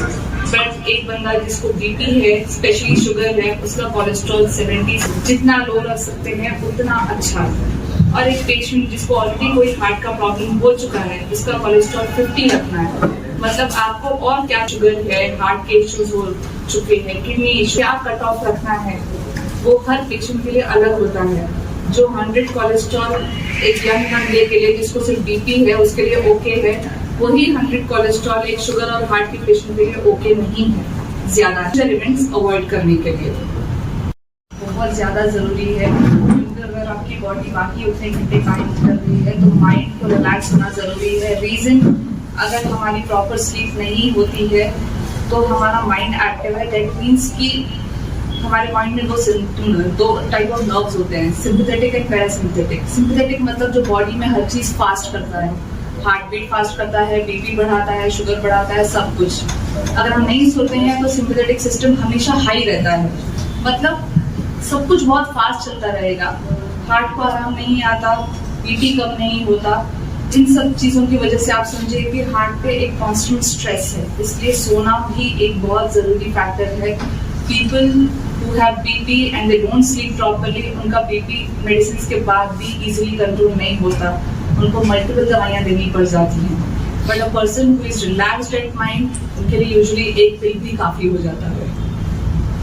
बट एक बंदा जिसको बीपी है, स्पेशली शुगर है, उसका कोलेस्ट्रॉल 70, जितना लो रख सकते हैं उतना अच्छा। और एक पेशेंट जिसको ऑलरेडी कोई हार्ट का प्रॉब्लम हो चुका है उसका कोलेस्ट्रॉल 50 रखना है। मतलब आपको और क्या शुगर है, हार्ट के इश्यूज हो चुके हैं, किडनी इश्यू, क्या कट ऑफ रखना है वो हर पेशेंट के लिए अलग होता है। जो 100 कोलेस्ट्रॉल एक यंग बंदे के लिए जिसको सिर्फ बीपी है उसके लिए ओके है, वही 100 कोलेस्ट्रॉल एक शुगर और हार्ट के पेशेंट के लिए ओके नहीं है। ज्यादा एलिमेंट्स अवॉइड करने के लिए बहुत ज्यादा जरूरी है। अगर आपकी बॉडी बाकी उतने घंटे काम कर रही है तो माइंड को रिलैक्स होना जरूरी है। रीजन, अगर हमारी प्रॉपर स्लीप नहीं होती है तो हमारा माइंड एक्टिव है, दैट मीन्स कि हमारे माइंड में दो टाइप ऑफ नर्व्स होते हैं, सिंपैथेटिक एंड पैरासिम्पैथेटिक। सिंपैथेटिक मतलब जो बॉडी में हर चीज फास्ट करता है, हार्ट बीट फास्ट करता है, बीपी बढ़ाता है, शुगर बढ़ाता है, सब कुछ। अगर हम नहीं सोते हैं तो सिंपैथेटिक सिस्टम हमेशा हाई रहता है, मतलब सब कुछ बहुत फास्ट चलता रहेगा, हार्ट को आराम नहीं आता, बीपी कम नहीं होता। इन सब चीजों की वजह से आप समझिए कि हार्ट पे एक कांस्टेंट स्ट्रेस है, इसलिए सोना भी एक बहुत जरूरी फैक्टर है। People who have BP and they don't sleep properly, उनका BP मेडिसिन के बाद भी इजीली कंट्रोल नहीं होता, उनको मल्टीपल दवाइयाँ देनी पड़ जाती हैं। But a person who is relaxed at mind, उनके लिए यूजुअली एक पिल भी काफी हो जाता है।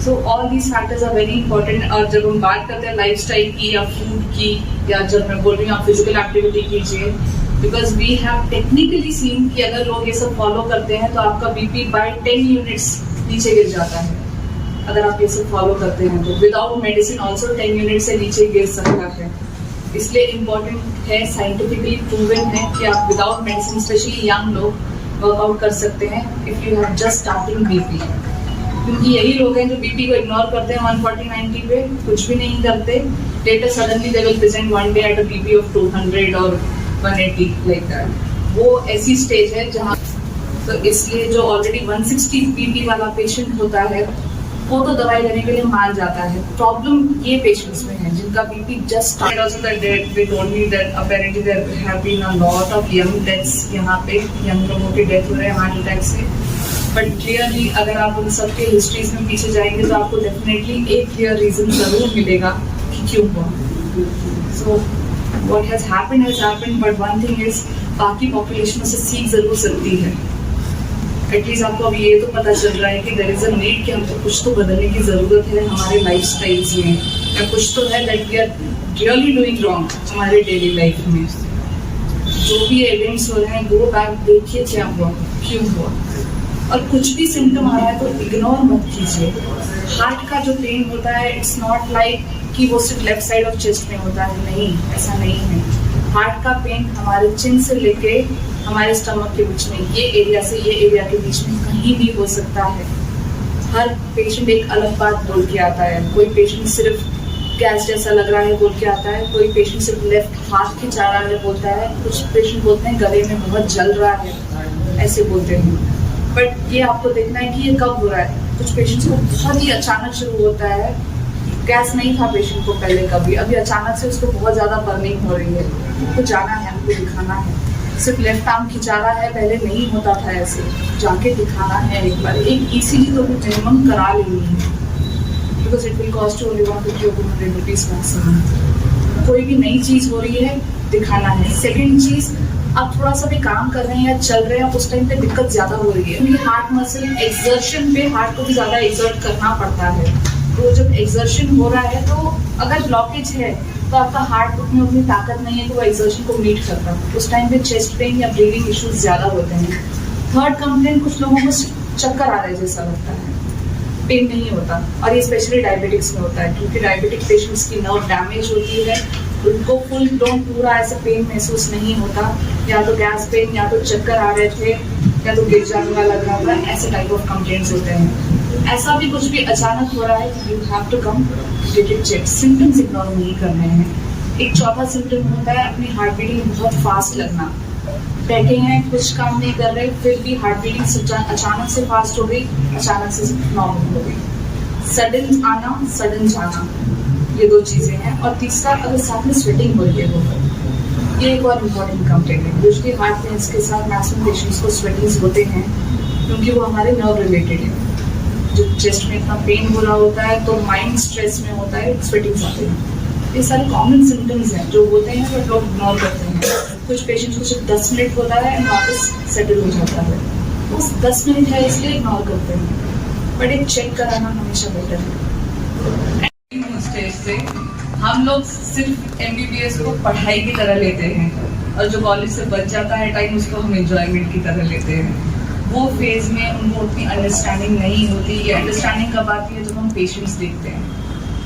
So all these factors are very important. और जब हम बात करते हैं लाइफस्टाइल की या फूड की, या जब मैं बोल रही हूँ आप फिजिकल एक्टिविटी कीजिए, because we have technically seen कि अगर लोग ये सब फॉलो करते हैं तो आपका बीपी बाय 10 यूनिट्स नीचे गिर जाता है। अगर आप ये सब फॉलो करते हैं तो विदाउट मेडिसिन ऑल्सो 10 यूनिट से नीचे गिर सकता है। इसलिए इम्पोर्टेंट है, साइंटिफिकली प्रूवन है कि आप विदाउट मेडिसिन, स्पेशली यंग लोग वर्कआउट कर सकते हैं if you have just starting BP. क्योंकि यही लोग हैं जो बीपी को इग्नोर करते हैं 140-90 पे, कुछ भी नहीं करते, later suddenly they will present one day at a BP of 200 और 180 लाइक दैट। वो ऐसी स्टेज है जहाँ, तो इसलिए जो ऑलरेडी 160 बीपी वाला पेशेंट होता है वो तो दवाई लेने के लिए मान जाता है। प्रॉब्लम ये पेशेंट्स में है जिनका BP just start. Also that they told me that apparently there have been a lot of young deaths, यहाँ पे यंग लोगों की डेथ हो रहे हैं हार्ट अटैक से। बट क्लियरली अगर आप उन सबके हिस्ट्रीज में पीछे जाएंगे तो आपको डेफिनेटली एक क्लियर रीजन जरूर मिलेगा कि क्यों हुआ। So what has happened, but one thing is, बाकी पॉपुलेशन से सीख जरूर सकती है। एटलीस्ट आपको अभी ये तो पता चल रहा है कि देयर इज अ नीड कि हमको कुछ तो बदलने की जरूरत है हमारे लाइफ स्टाइल्स में, या कुछ तो है that we are really doing wrong हमारे डेली लाइफ में। जो भी इवेंट्स हो रहे हैं, गो बैक, देखिए क्या हुआ, क्यों हुआ, और कुछ भी सिम्टम आ रहा है तो इग्नोर मत कीजिए। हार्ट का जो पेन होता है, इट्स नॉट लाइक कि वो सिर्फ लेफ्ट साइड ऑफ चेस्ट में होता है, नहीं, ऐसा नहीं है। हार्ट का पेन हमारे चिन से लेके हमारे स्टमक के बीच में, ये एरिया से ये एरिया के बीच में कहीं भी हो सकता है। हर पेशेंट एक अलग बात बोल के आता है। कोई पेशेंट सिर्फ गैस जैसा लग रहा है बोल के आता है, कोई पेशेंट सिर्फ लेफ्ट हाथ खिंचा रहा है बोलता है, कुछ पेशेंट बोलते हैं गले में बहुत जल रहा है, ऐसे बोलते हैं। बट ये आपको देखना है कि ये कब हो रहा है। कुछ पेशेंट्स को बहुत ही अचानक शुरू होता है, गैस नहीं था पेशेंट को पहले कभी, अभी अचानक से उसको बहुत ज़्यादा बर्निंग हो रही है, हमको जाना है, हमको दिखाना है। सिर्फ लेफ्ट आर्म खिंचा रहा है, पहले नहीं होता था ऐसे, जाके दिखाना है एक बार। एक ECG तो मिनिमम करा लेनी है, because it will cost only 150 or 200 rupees maximum. कोई भी नई चीज़ हो रही है, दिखाना है। सेकेंड चीज़, आप थोड़ा सा भी काम कर रहे हैं या चल रहे हैं, उस टाइम पे दिक्कत ज़्यादा हो रही है, क्योंकि हार्ट मसल एक्सर्शन पे हार्ट को भी ज़्यादा एक्सर्ट करना पड़ता है। तो जब एक्सर्शन हो रहा है, तो अगर ब्लॉकेज है तो आपका हार्ट उतनी उतनी ताकत नहीं है कि वो एक्सर्शन को मीट करता। उस टाइम पे चेस्ट पेन या ब्रीदिंग इश्यूज ज़्यादा होते हैं। थर्ड कंप्लेंट, कुछ लोगों को चक्कर आ रहा है जैसा लगता है, पेन नहीं होता, और ये स्पेशली डायबिटिक्स में होता है, क्योंकि डायबिटिक पेशेंट्स की नर्व डैमेज होती है, उनको फुल ब्लोन पूरा ऐसा पेन महसूस नहीं होता, या तो गैस पेन, या तो चक्कर आ रहे थे, या तो गिर जाने वाला लग रहा था, ऐसे टाइप ऑफ कंप्लेंट्स होते हैं। ऐसा भी कुछ भी अचानक हो रहा है, you have to come get it check. Symptoms ignore नहीं करने हैं। एक चौथा सिम्टम होता है अपनी हार्ट बीटिंग बहुत फास्ट लगना। बैठे हैं, कुछ काम नहीं कर रहे, फिर भी हार्ट बीटिंग अचानक से फास्ट हो गई, अचानक से नॉर्मल हो गई। सडन आना, सडन जाना, ये दो चीजें हैं। और तीसरा, अगर साथ में स्वेटिंग हो रही है, ये एक और इम्पोर्टेंट कंप्लेंट है। यूजुअली हार्ट पेन्स के साथ मैक्सिमम पेशेंट्स को स्वेटिंग्स होते हैं, क्योंकि वो हमारे नर्व रिलेटेड है। जो चेस्ट में इतना पेन हो रहा होता है, तो माइंड स्ट्रेस में होता है, स्वेटिंग्स आते हैं। ये सारे कॉमन सिम्टम्स हैं जो होते हैं, बट लोग इग्नोर करते हैं। कुछ पेशेंट्स को सिर्फ 10 मिनट होता है एंड वापस सेटल हो जाता है, बस 10 मिनट है इसलिए इग्नोर करते हैं, बट एक चेक कराना हमेशा बेटर है। स्टेज से हम लोग सिर्फ MBBS को पढ़ाई की तरह लेते हैं, और जो कॉलेज से बच जाता है टाइम, उसको हम एंजॉयमेंट की तरह लेते हैं। वो फेज में उनको उतनी अंडरस्टैंडिंग नहीं होती। ये अंडरस्टैंडिंग कब आती है, जब हम पेशेंट्स देखते हैं।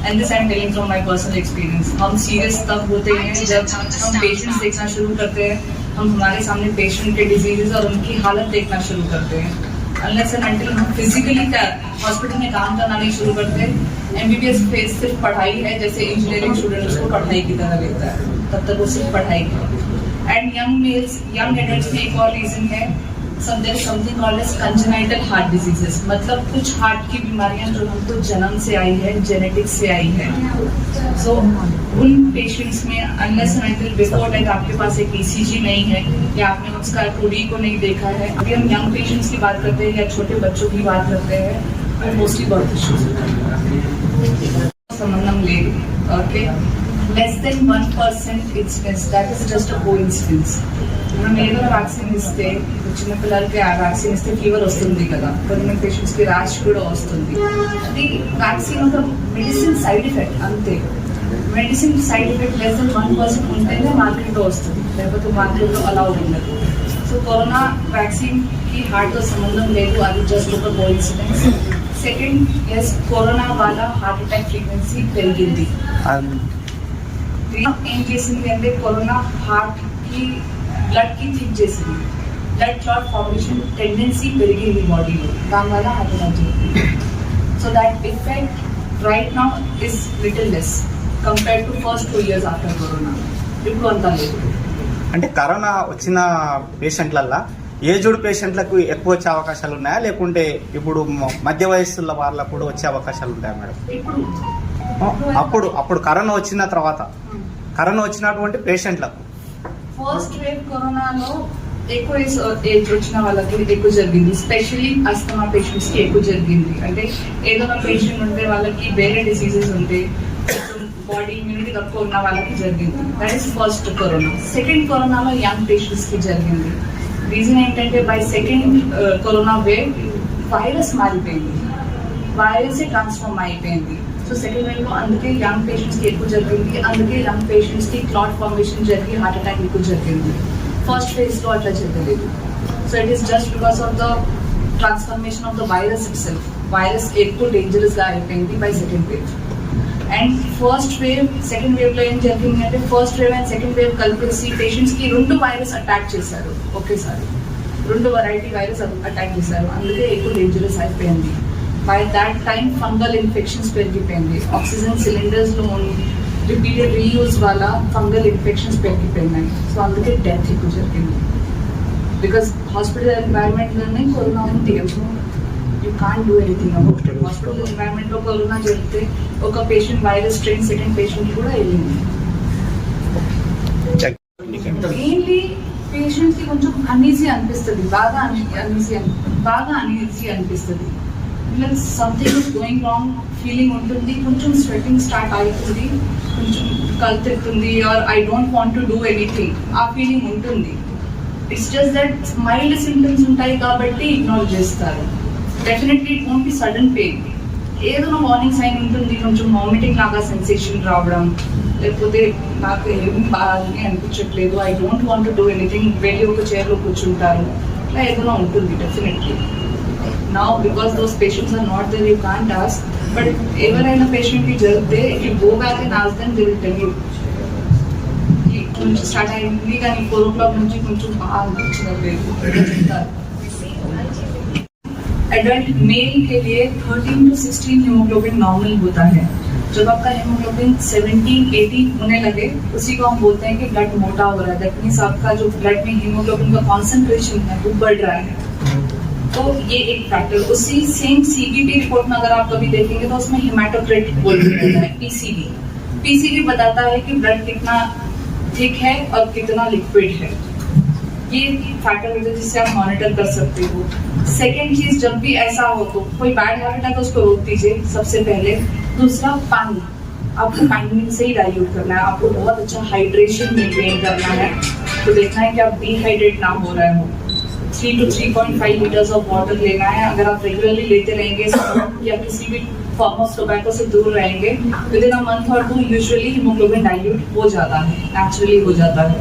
And this I am telling from my personal experience. हम सीरियस तब होते हैं जब हम पेशेंट्स देखना शुरू करते हैं, हम हमारे सामने पेशेंट के डिजीजेज और उनकी हालत देखना शुरू करते हैं। अनलेस एंड अनटिल हम फिजिकली हॉस्पिटल में काम करना नहीं शुरू करते, MBBS फेज सिर्फ पढ़ाई है, जैसे इंजीनियरिंग स्टूडेंट उसको पढ़ाई की तरह लेता है, तब तक वो सिर्फ पढ़ाई की। एंड यंग एडल्ट्स में एक और रीजन है, something called as congenital heart diseases, मतलब कुछ हार्ट की बीमारियां जो हमको जन्म से आई है, जेनेटिक्स से आई है। सो उन पेशेंट्स में unless and until before death आपके पास एक ECG नहीं है, या आपने उसका 2D को नहीं देखा है, अभी हम यंग पेशेंट्स की बात करते हैं या छोटे बच्चों की बात करते हैं, तो मोस्टली बर्थ इश्यूज संबंधम ले, okay, less than 1% incidence, that is just a coincidence. మనం ఏదైనా వ్యాక్సిన్ ఇస్తే, చిన్నపిల్లలకి ఆ వ్యాక్సిన్ ఇస్తే ఫీవర్ వస్తుంది కదా, కొంతమంది పేషెంట్స్కి ర్యాష్ కూడా వస్తుంది. అది వ్యాక్సిన్ ఒక మెడిసిన్ సైడ్ ఎఫెక్ట్ అంతే. Medicine side effect less than 1% ఉంటేనే మార్కెట్లో వస్తుంది, లేకపోతే మార్కెట్లో అలా ఉండదు. సో కరోనా వ్యాక్సిన్కి హార్ట్తో సంబంధం లేదు, అది జస్ట్ ఒక కోఇన్సిడెన్స్. సెకండ్, ఎస్, కరోనా వల్ల హార్ట్ అటాక్ ఫ్రీక్వెన్సీ పెరిగింది. ఏం చేసింది అంటే, కరోనా హార్ట్ కి బ్లడ్ కి థిక్ చేసింది, బ్లడ్ క్లాట్ ఫార్మేషన్ టెండెన్సీ పెరిగింది బాడీలో, దానివల్ల హార్ట్ అటాక్ జరిగింది. So that effect right now is little less compare to first 2 years after corona. ఇప్పుడు అంతా లేదు. అంటే కరోనా వచ్చిన పేషెంట్లల్లో ఏజ్డ్ పేషెంట్లకు ఎక్కువ వచ్చే అవకాశాలు ఉన్నాయా, లేకుంటే ఇప్పుడు మధ్య వయస్సుల వాళ్ళకు కూడా వచ్చే అవకాశాలు ఉంటాయా మేడం? అప్పుడు కరోనా వచ్చిన తర్వాత, కరోనా వచ్చినటువంటి పేషెంట్లకు ఫస్ట్ వేవ్ కరోనాలో ఎక్కువ ఏజ్ వచ్చిన వాళ్ళకి ఎక్కువ జరిగింది, స్పెషల్లీ అస్తమా పేషెంట్స్ కి ఎక్కువ జరిగింది. అంటే ఏదైనా పేషెంట్ ఉంటే వాళ్ళకి వేరే డిసీజెస్ ఉంటే బాడీ ఇమ్యూనిటీ తక్కువ ఉన్న వాళ్ళకి జరిగింది. That is first corona. Second కరోనాలో యంగ్ పేషెంట్స్ కి జరిగింది. రీజన్ ఏంటంటే, by second corona wave virus మారిపోయింది, వైరస్ ట్రాన్స్ఫార్మ్ అయిపోయింది. సో సెకండ్ వేవ్ లో అందుకే యంగ్ పేషెంట్స్ కి ఎక్కువ జరిగింది, అందుకే యంగ్ పేషెంట్స్ కి క్లాట్ ఫార్మేషన్ జరిగి హార్ట్ అటాక్ ఎక్కువ జరిగింది. ఫస్ట్ ఫేజ్ లో అట్లా జరగలేదు. So it is just because of the transformation of the virus it self. Virus ఎక్కువ డేంజరస్ గా అయిపోయింది by second wave. And first wave second wave లో ఏం జరిగింది అంటే, first wave and second wave కలిపేసి పేషెంట్స్ కి 2 వైరస్ అటాక్ చేశారు ఒకేసారి, 2 వెరైటీ వైరస్ అటాక్ చేశారు, అందుకే ఎక్కువ డేంజరస్ అయిపోయింది. By that time fungal infections పెరిగిపోయింది, ఆక్సిజన్ సిలిండర్స్ లో రిపీటెడ్ రీయూజ్ వల్ల ఫంగల్ ఇన్ఫెక్షన్స్ పెరిగిపోయినాయి. సో అందుకే డెత్ ఎక్కువ జరిగింది. because hospital environment learning corona undi, you can't do anything about it. Hospital environment lo corona jarigte oka patient virus strain second patient kuda elindi. Mainly patient ki koncham uneasy anpistadi, baga uneasy anpistadi. Like something is going wrong, feeling ఉంటుంది, కొంచెం sweating start అవుతుంది, కొంచెం కలుతుతుంది, or I don't want to do anything, ఆ feeling ఉంటుంది. It's just that mild symptoms ఉంటాయి కాబట్టి ignore చేస్తారు. Definitely it won't be sudden pain. ఏదైనా వార్నింగ్ సైన్ ఉంటుంది, కొంచెం వామిటింగ్ లాగా సెన్సేషన్ రావడం, లేకపోతే నాకు ఏం బాగానే అనిపించట్లేదు, I don't want to do anything, వెళ్ళి ఒక చైర్లో కూర్చుంటారు, ఇట్లా ఏదైనా ఉంటుంది definitely. Now because those patients are not there, you can't ask, but ఎవరైనా పేషెంట్ కి జరిగితే if you go back and ask them, they will tell you కొంచెం స్టార్ట్ అయింది కానీ 4 o'clock నుంచి కొంచెం బాగా అనిపించలేదు. एडल्ट मेल के लिए 13 to 16 हीमोग्लोबिन नॉर्मल होता है. जब आपका हीमोग्लोबिन 17-18 होने लगे उसी को हम बोलते हैं कि ब्लड मोटा हो रहा है. दैट मीन्स आपका जो ब्लड में हीमोग्लोबिन का कॉन्सेंट्रेशन है वो बढ़ रहा है. तो ये एक फैक्टर. उसी सेम सीबीपी रिपोर्ट में अगर आप कभी देखेंगे तो उसमें हेमाटोक्रिट बोलते रहता है, पीसीबी बताता है कि ब्लड कितना थिक है और कितना लिक्विड है. ये फैक्टर होता है जिससे आप मॉनिटर कर सकते हो. सेकेंड चीज, जब भी ऐसा हो तो कोई बैड हैबिट है तो उसको रोक दीजिए सबसे पहले. दूसरा, पानी आपको पानी से ही डाइल्यूट करना है. आपको बहुत अच्छा हाइड्रेशन मेंटेन करना है. तो देखना है कि आप डिहाइड्रेट ना हो रहे हो. 3 to 3.5 लीटर्स ऑफ वाटर लेना है. अगर आप रेगुलरली लेते रहेंगे या किसी भी फॉर्म ऑफ टोबैको से दूर रहेंगे, विद इन अ मंथ और 2 यूजुअली हीमोग्लोबिन डाइल्यूट हो जाता है, नेचुरली हो जाता है.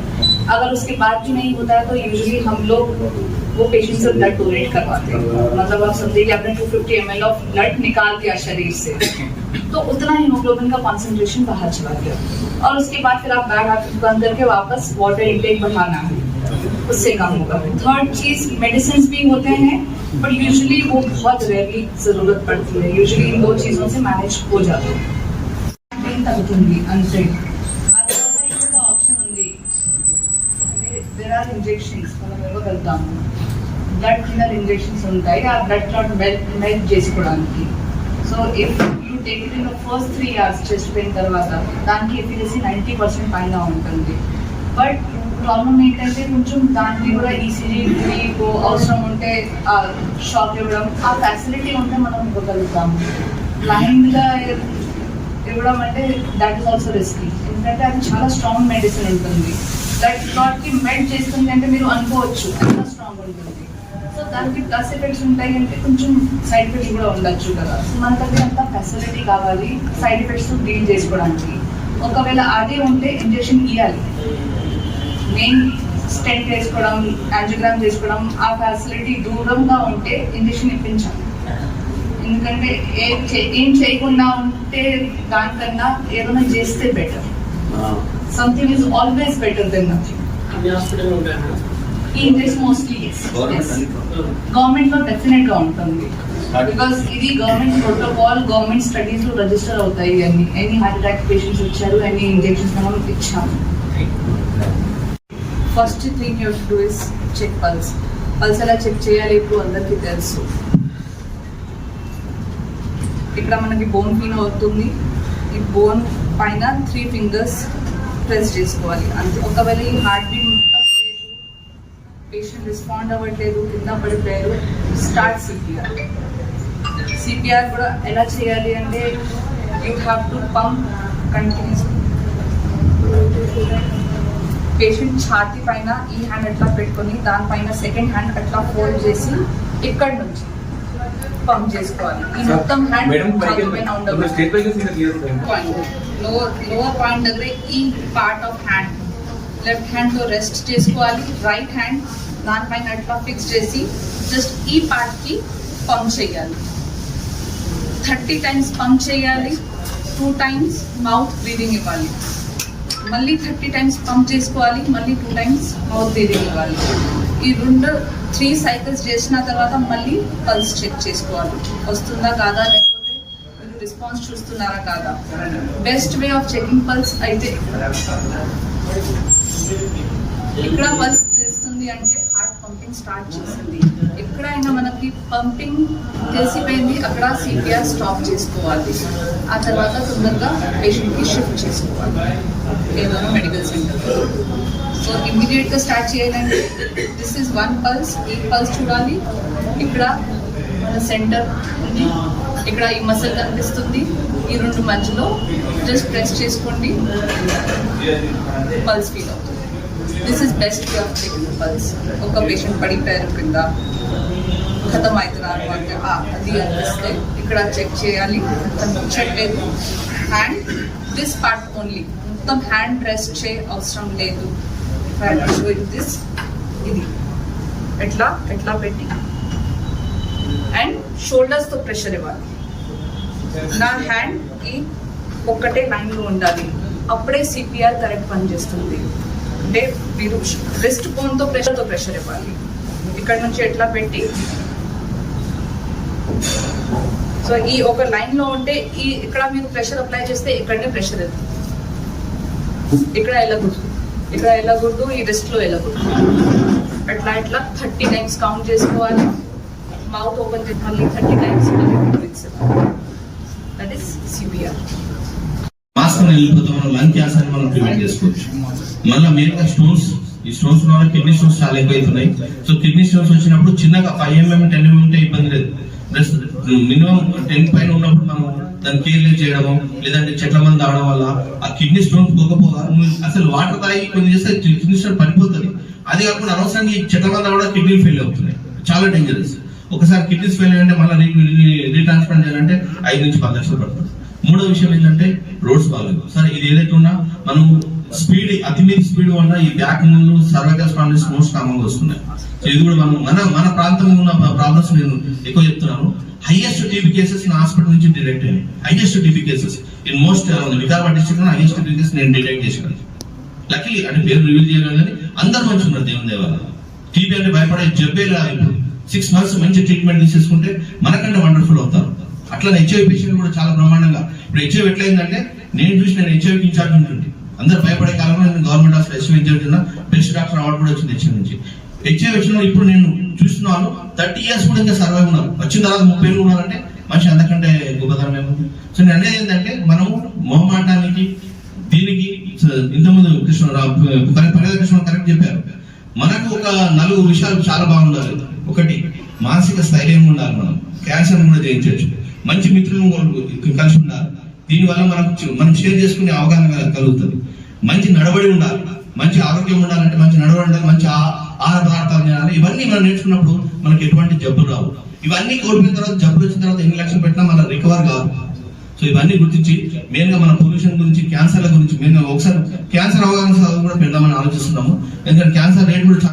अगर उसके बाद भी नहीं होता है तो यूजुअली हम लोग वो पेशेंट से ब्लड डोनेट करवाते हैं. मतलब आप समझिए कि आपने 250 ml ऑफ ब्लड निकाल दिया शरीर से, तो उतना हीमोग्लोबिन का कॉन्सेंट्रेशन बाहर चला गया. और उसके बाद फिर आप बैग बंद करके वापस वाटर इंटेक बढ़ाना है, उससे कम होगा. थर्ड चीज, मेडिसिन भी होते हैं बट यूजुअली वो बहुत रेयरली जरूरत पड़ती है. यूजुअली इन 2 चीजों से मैनेज हो जाता है. తగ్గుతుంది అంతే. అది ఆప్షన్ ఉంది. దేర్ ఆర్ ఇంజెక్షన్స్ మనం ఇవ్వగలుగుతాము. బ్లడ్ థిన్నర్ ఇంజెక్షన్స్ ఉంటాయి ఆ బ్లడ్ క్లాట్ మెల్ట్ చేసుకోవడానికి. So if you take it in first 3 hours chest pain తర్వాత దానికి ఎఫికసీ 90% పైన ఉంటుంది. బట్ ప్రాబ్లం ఏంటంటే కొంచెం దానికి కూడా ఈసీజీ మీకు అవసరం ఉంటే షాక్ ఇవ్వడం, ఆ ఫెసిలిటీ ఉంటే మనం ఇవ్వగలుగుతాము. బ్లైండ్గా ఇవ్వడం అంటే దట్ ఈస్ ఆల్సో రిస్కీ. ఎందుకంటే అది చాలా స్ట్రాంగ్ మెడిసిన్ ఉంటుంది. దట్ క్లాట్కి మెల్ట్ చేస్తుంది అంటే మీరు అనుకోవచ్చు ఎంత స్ట్రాంగ్ ఉంటుంది. సో దానికి ప్లస్ ఎఫెక్ట్స్ ఉంటాయి అంటే కొంచెం సైడ్ ఎఫెక్ట్స్ కూడా ఉండొచ్చు కదా. సో మన దగ్గర అంత ఫెసిలిటీ కావాలి సైడ్ ఎఫెక్ట్స్ డీల్ చేసుకోవడానికి. ఒకవేళ అదే ఉంటే ఇంజెక్షన్ ఇవ్వాలి. మెయిన్ స్టెంట్ చేసుకోవడం, యాంజియోగ్రామ్ చేసుకోవడం, ఆ ఫెసిలిటీ దూరంగా ఉంటే ఇంజెక్షన్ ఇప్పించాలి. ఎందుకంటే ఏం చేయకుండా ఉంటే దానికన్నా ఏదైనా చేస్తే better. Something is always better than nothing. ఈ ఇంజెక్షన్ మోస్ట్లీ గవర్నమెంట్ లో డెఫినెట్ గా ఉంటుంది. బికాస్ ఇది గవర్నమెంట్ ప్రోటోకాల్, గవర్నమెంట్ స్టడీస్ లో రిజిస్టర్ అవుతాయి. ఎన్ని హార్ట్ అటాక్ పేషెంట్స్ వచ్చారు, ఎన్ని ఇంజెక్షన్స్ మనం ఇచ్చాము. First thing you to do is check pulse. Pulse ఎలా చెక్ చేయాలి ఇప్పుడు అందరికీ తెలుసు. ఇక్కడ మనకి బోన్ పీన్ అవుతుంది. ఈ బోన్ పైన 3 fingers ప్రెస్ చేసుకోవాలి అంతే. ఒకవేళ ఈ హార్ట్ బీట్ మొత్తం లేదు, పేషెంట్ రెస్పాండ్ అవ్వట్లేదు, కింద పడిపోయారు, స్టార్ట్ సిపిఆర్ కూడా ఎలా చేయాలి అంటే you have to pump continuous. Patient ఛాతీ పైన ఈ హ్యాండ్ అట్లా పెట్టుకొని దానిపైన సెకండ్ హ్యాండ్ అట్లా ఫోల్డ్ చేసి ఇక్కడ నుంచి పంప్ చేసుకోవాలి. ఈ మొత్తం హ్యాండ్ లోవర్ పాయింట్ దగ్గర ఈ part of hand left hand తో రెస్ట్ చేసుకోవాలి. రైట్ హ్యాండ్ దానిపైన అట్లా ఫిక్స్ చేసి జస్ట్ ఈ పార్ట్ కి పంప్ చేయాలి. 30 times పంప్ చేయాలి. 2 times మౌత్ బ్రీదింగ్ ఇవ్వాలి. మళ్ళీ 30 times పంప్ చేసుకోవాలి. మళ్ళీ 2 times మౌత్ బ్రీదింగ్ ఇవ్వాలి. ఈ 3 cycles చేసిన తర్వాత మళ్ళీ పల్స్ చెక్ చేసుకోవాలి, వస్తుందా కాదా, లేకపోతే మీరు రెస్పాన్స్ చూస్తున్నారా కాదా. Best way of checking pulse అయితే ఇక్కడ పల్స్ చేస్తుంది అంటే హార్ట్ పంపింగ్ స్టార్ట్ చేసింది. ఎక్కడైనా మనకి పంపింగ్ తెలిసిపోయింది అక్కడ సిపిఆర్ స్టాప్ చేసుకోవాలి. ఆ తర్వాత తొందరగా పేషెంట్కి షిఫ్ట్ చేసుకోవాలి ఏదైనా మెడికల్ సెంటర్. సో ఇమ్మీడియట్గా స్టార్ట్ చేయాలంటే దిస్ ఈజ్ 1 పల్స్. ఈ పల్స్ చూడాలి. ఇక్కడ మన సెంటర్ ఉంది, ఇక్కడ ఈ మసిల్ కనిపిస్తుంది, ఈ రెండు మధ్యలో జస్ట్ ప్రెస్ చేసుకోండి, పల్స్ ఫీల్ అవుతుంది. This is best way of checking pulse. ఒక పేషెంట్ పడిపోయారు కింద ఖతం అవుతున్నారు అంటే అది అనిపిస్తే ఇక్కడ చెక్ చేయాలి. చెక్కలేదు హ్యాండ్ దిస్ పార్ట్ ఓన్లీ, మొత్తం హ్యాండ్ ప్రెస్ చేయ అవసరం లేదు. దిస్ ఇది ఎట్లా పెట్టి అండ్ షోల్డర్స్తో ప్రెషర్ ఇవ్వాలి. నా హ్యాండ్ ఈ ఒక్కటే లైన్లో ఉండాలి, అప్పుడే సిపిఆర్ కరెక్ట్ పనిచేస్తుంది. అంటే మీరు రిస్ట్ బోన్తో ప్రెషర్ ఇవ్వాలి. ఇక్కడ నుంచి ఎట్లా పెట్టి సో ఈ ఒక లైన్లో ఉంటే ఈ ఇక్కడ మీరు ప్రెషర్ అప్లై చేస్తే ఇక్కడనే ప్రెషర్ వెళ్తుంది. ఇక్కడ వెళ్ళకూడదు, ఈ రిస్ట్లో వెళ్ళకూడదు. ఎట్లా 30 టైమ్స్ కౌంట్ చేసుకోవాలి. మౌత్ ఓపెన్ చేసి మళ్ళీ 30 times that is CPR. Mask వెళ్ళిపోతే మనం లంగ్ క్యాన్సర్ మనం ప్రివెంట్ చేసుకోవచ్చు. మళ్ళీ మెయిన్ గా స్టోన్స్, ఈ స్టోన్స్ వల్ల కిడ్నీ స్టోన్స్ చాలా ఎక్కువైతున్నాయి. సో కిడ్నీ స్టోన్స్ వచ్చినప్పుడు చిన్నగా 5 mm 10 mm ఉంటే ఇబ్బంది లేదు. మినిమం 10 పైన ఉన్నప్పుడు మనం దాన్ని కేర్లెస్ చేయడము, లేదంటే చెట్ల మంది తాగడం వల్ల ఆ కిడ్నీ స్టోన్స్ పోకపోగా అసలు వాటర్ తాగి కొన్ని చేస్తే కిడ్నీ స్టోన్ పడిపోతుంది. అది కాకుండా అనవసరంగా ఈ చెట్ల మంది కూడా కిడ్నీ ఫెయిల్ అవుతున్నాయి, చాలా డేంజరస్. ఒకసారి కిడ్నీస్ ఫెయిల్ అయ్యంటే మళ్ళీ రీట్రాన్స్ప్లాంట్ చేయాలంటే 5 నుంచి 10 లక్షలు పడుతుంది. మూడో విషయం ఏంటంటే రోడ్స్ బాగాలేదు. సరే ఇది ఏదైతే ఉన్నా మనం స్పీడ్, అతిమీరి స్పీడ్ వల్ల ఈ బ్యాక్ ముందు సర్వైకల్ స్పాండిలైటిస్ మోస్ట్ కామన్ గా వస్తున్నాయి. సో ఇది కూడా మన ప్రాంతంలో ఉన్న ప్రాబ్లమ్స్ నేను ఎక్కువ చెప్తున్నాను. హైయెస్ట్ టీబీ కేసెస్ నా హాస్పిటల్ నుంచి డిటెక్ట్ అయ్యాయి. Highest TB cases in most Vikarabad district లో హైయెస్ట్ టీబీ కేసెస్ నేను డిటెక్ట్ చేశాను. లక్కీ అంటే పేరు రివీల్ చేయలేదు కానీ అందరు మంచి ఉన్నారు దేవుని దేవాల. టీబీ అంటే భయపడే జబ్బే లేదు. ఇప్పుడు 6 months మంచి ట్రీట్మెంట్ తీసేసుకుంటే మనకంటే వండర్ఫుల్ అవుతారు. అట్లా హెచ్ఐవి పేషెంట్ కూడా చాలా బ్రహ్మాండంగా. ఇప్పుడు హెచ్ఐవి ఎట్లయిందంటే నేను హెచ్ఐవికి ఇన్ఛార్జ్ ఉంటుంది. అందరు భయపడే కాలంలో నేను గవర్నమెంట్ హాస్పిటల్ హెచ్ఐవి ఇన్ఛార్జ్ ఉన్నా, బెస్ట్ డాక్టర్ అవార్డు కూడా వచ్చింది హెచ్ఐవి నుంచి. హెచ్ఐవి వచ్చిన ఇప్పుడు నేను చూస్తున్నాను 30 years కూడా ఇంకా సర్వైవ్ ఉన్నారు. వచ్చిన తర్వాత 30 ఏళ్ళు ఉన్నారంటే మనిషి అంతకంటే గొప్పతనం ఏముంది. సో నేను అనేది ఏంటంటే మనము మొహమాటానికి దీనికి ఇంతకుముందు కృష్ణ కరెక్ట్ చెప్పారు. మనకు ఒక 4 విషయాలు చాలా బాగుండాలి. ఒకటి, మానసిక స్థైర్యం ఉండాలి. మనం క్యాన్సర్ కూడా జయించవచ్చు. మంచి మిత్రులను కలిసి ఉండాలి. దీనివల్ల మనం షేర్ చేసుకునే అవగాహన కలుగుతుంది. మంచి నడవడి ఉండాలి. మంచి ఆరోగ్యం ఉండాలంటే మంచి నడవడి ఉండాలి, మంచి ఆహార పదార్థాలు తినాలి. ఇవన్నీ మనం నేర్చుకున్నప్పుడు మనకి ఎటువంటి జబ్బులు రావు. ఇవన్నీ కోల్పోయిన తర్వాత జబ్బులు వచ్చిన తర్వాత ఎన్ని లక్షలు పెట్టినా మన రికవర్ కాదు. సో ఇవన్నీ గుర్తించి మెయిన్ గా మన పొల్యూషన్ గురించి, క్యాన్సర్ల గురించి మెయిన్ గా ఒకసారి క్యాన్సర్ అవగాహన కూడా పెడదామని ఆలోచిస్తున్నాము. ఎందుకంటే క్యాన్సర్ రేట్ కూడా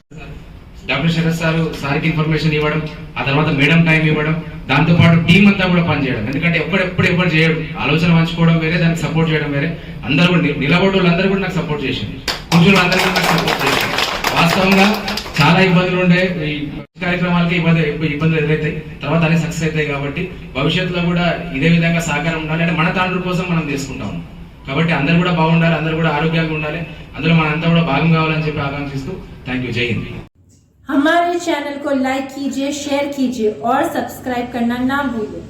డాక్టర్ శరత్ సార్కి ఇన్ఫర్మేషన్ ఇవ్వడం, ఆ తర్వాత మేడం టైం ఇవ్వడం, దాంతో పాటు టీం అంతా కూడా పనిచేయడం. ఎందుకంటే ఎప్పుడు చేయడం, ఆలోచన పంచుకోవడం వేరే, దానికి సపోర్ట్ చేయడం వేరే. అందరూ కూడా నిలబడి వాళ్ళందరూ కూడా నాకు సపోర్ట్ చేసింది, కూర్చుని అందరూ కూడా నాకు సపోర్ట్ చేసింది. వాస్తవంగా చాలా ఇబ్బందులు ఉండే ఈ కార్యక్రమాలకి ఇబ్బందులు ఎదురైతాయి, తర్వాత అన్ని సక్సెస్ అవుతాయి. కాబట్టి భవిష్యత్తులో కూడా ఇదే విధంగా సహకారం ఉండాలి. అంటే మన తాండ్రు కోసం మనం చేసుకుంటాము కాబట్టి అందరూ కూడా బాగుండాలి, అందరూ కూడా ఆరోగ్యంగా ఉండాలి, అందులో మనంతా కూడా భాగం కావాలని చెప్పి ఆకాంక్షిస్తూ థ్యాంక్ యూ. జై హింద్. हमारे चैनल को लाइक कीजिए, शेयर कीजिए और सब्सक्राइब करना ना भूलिए।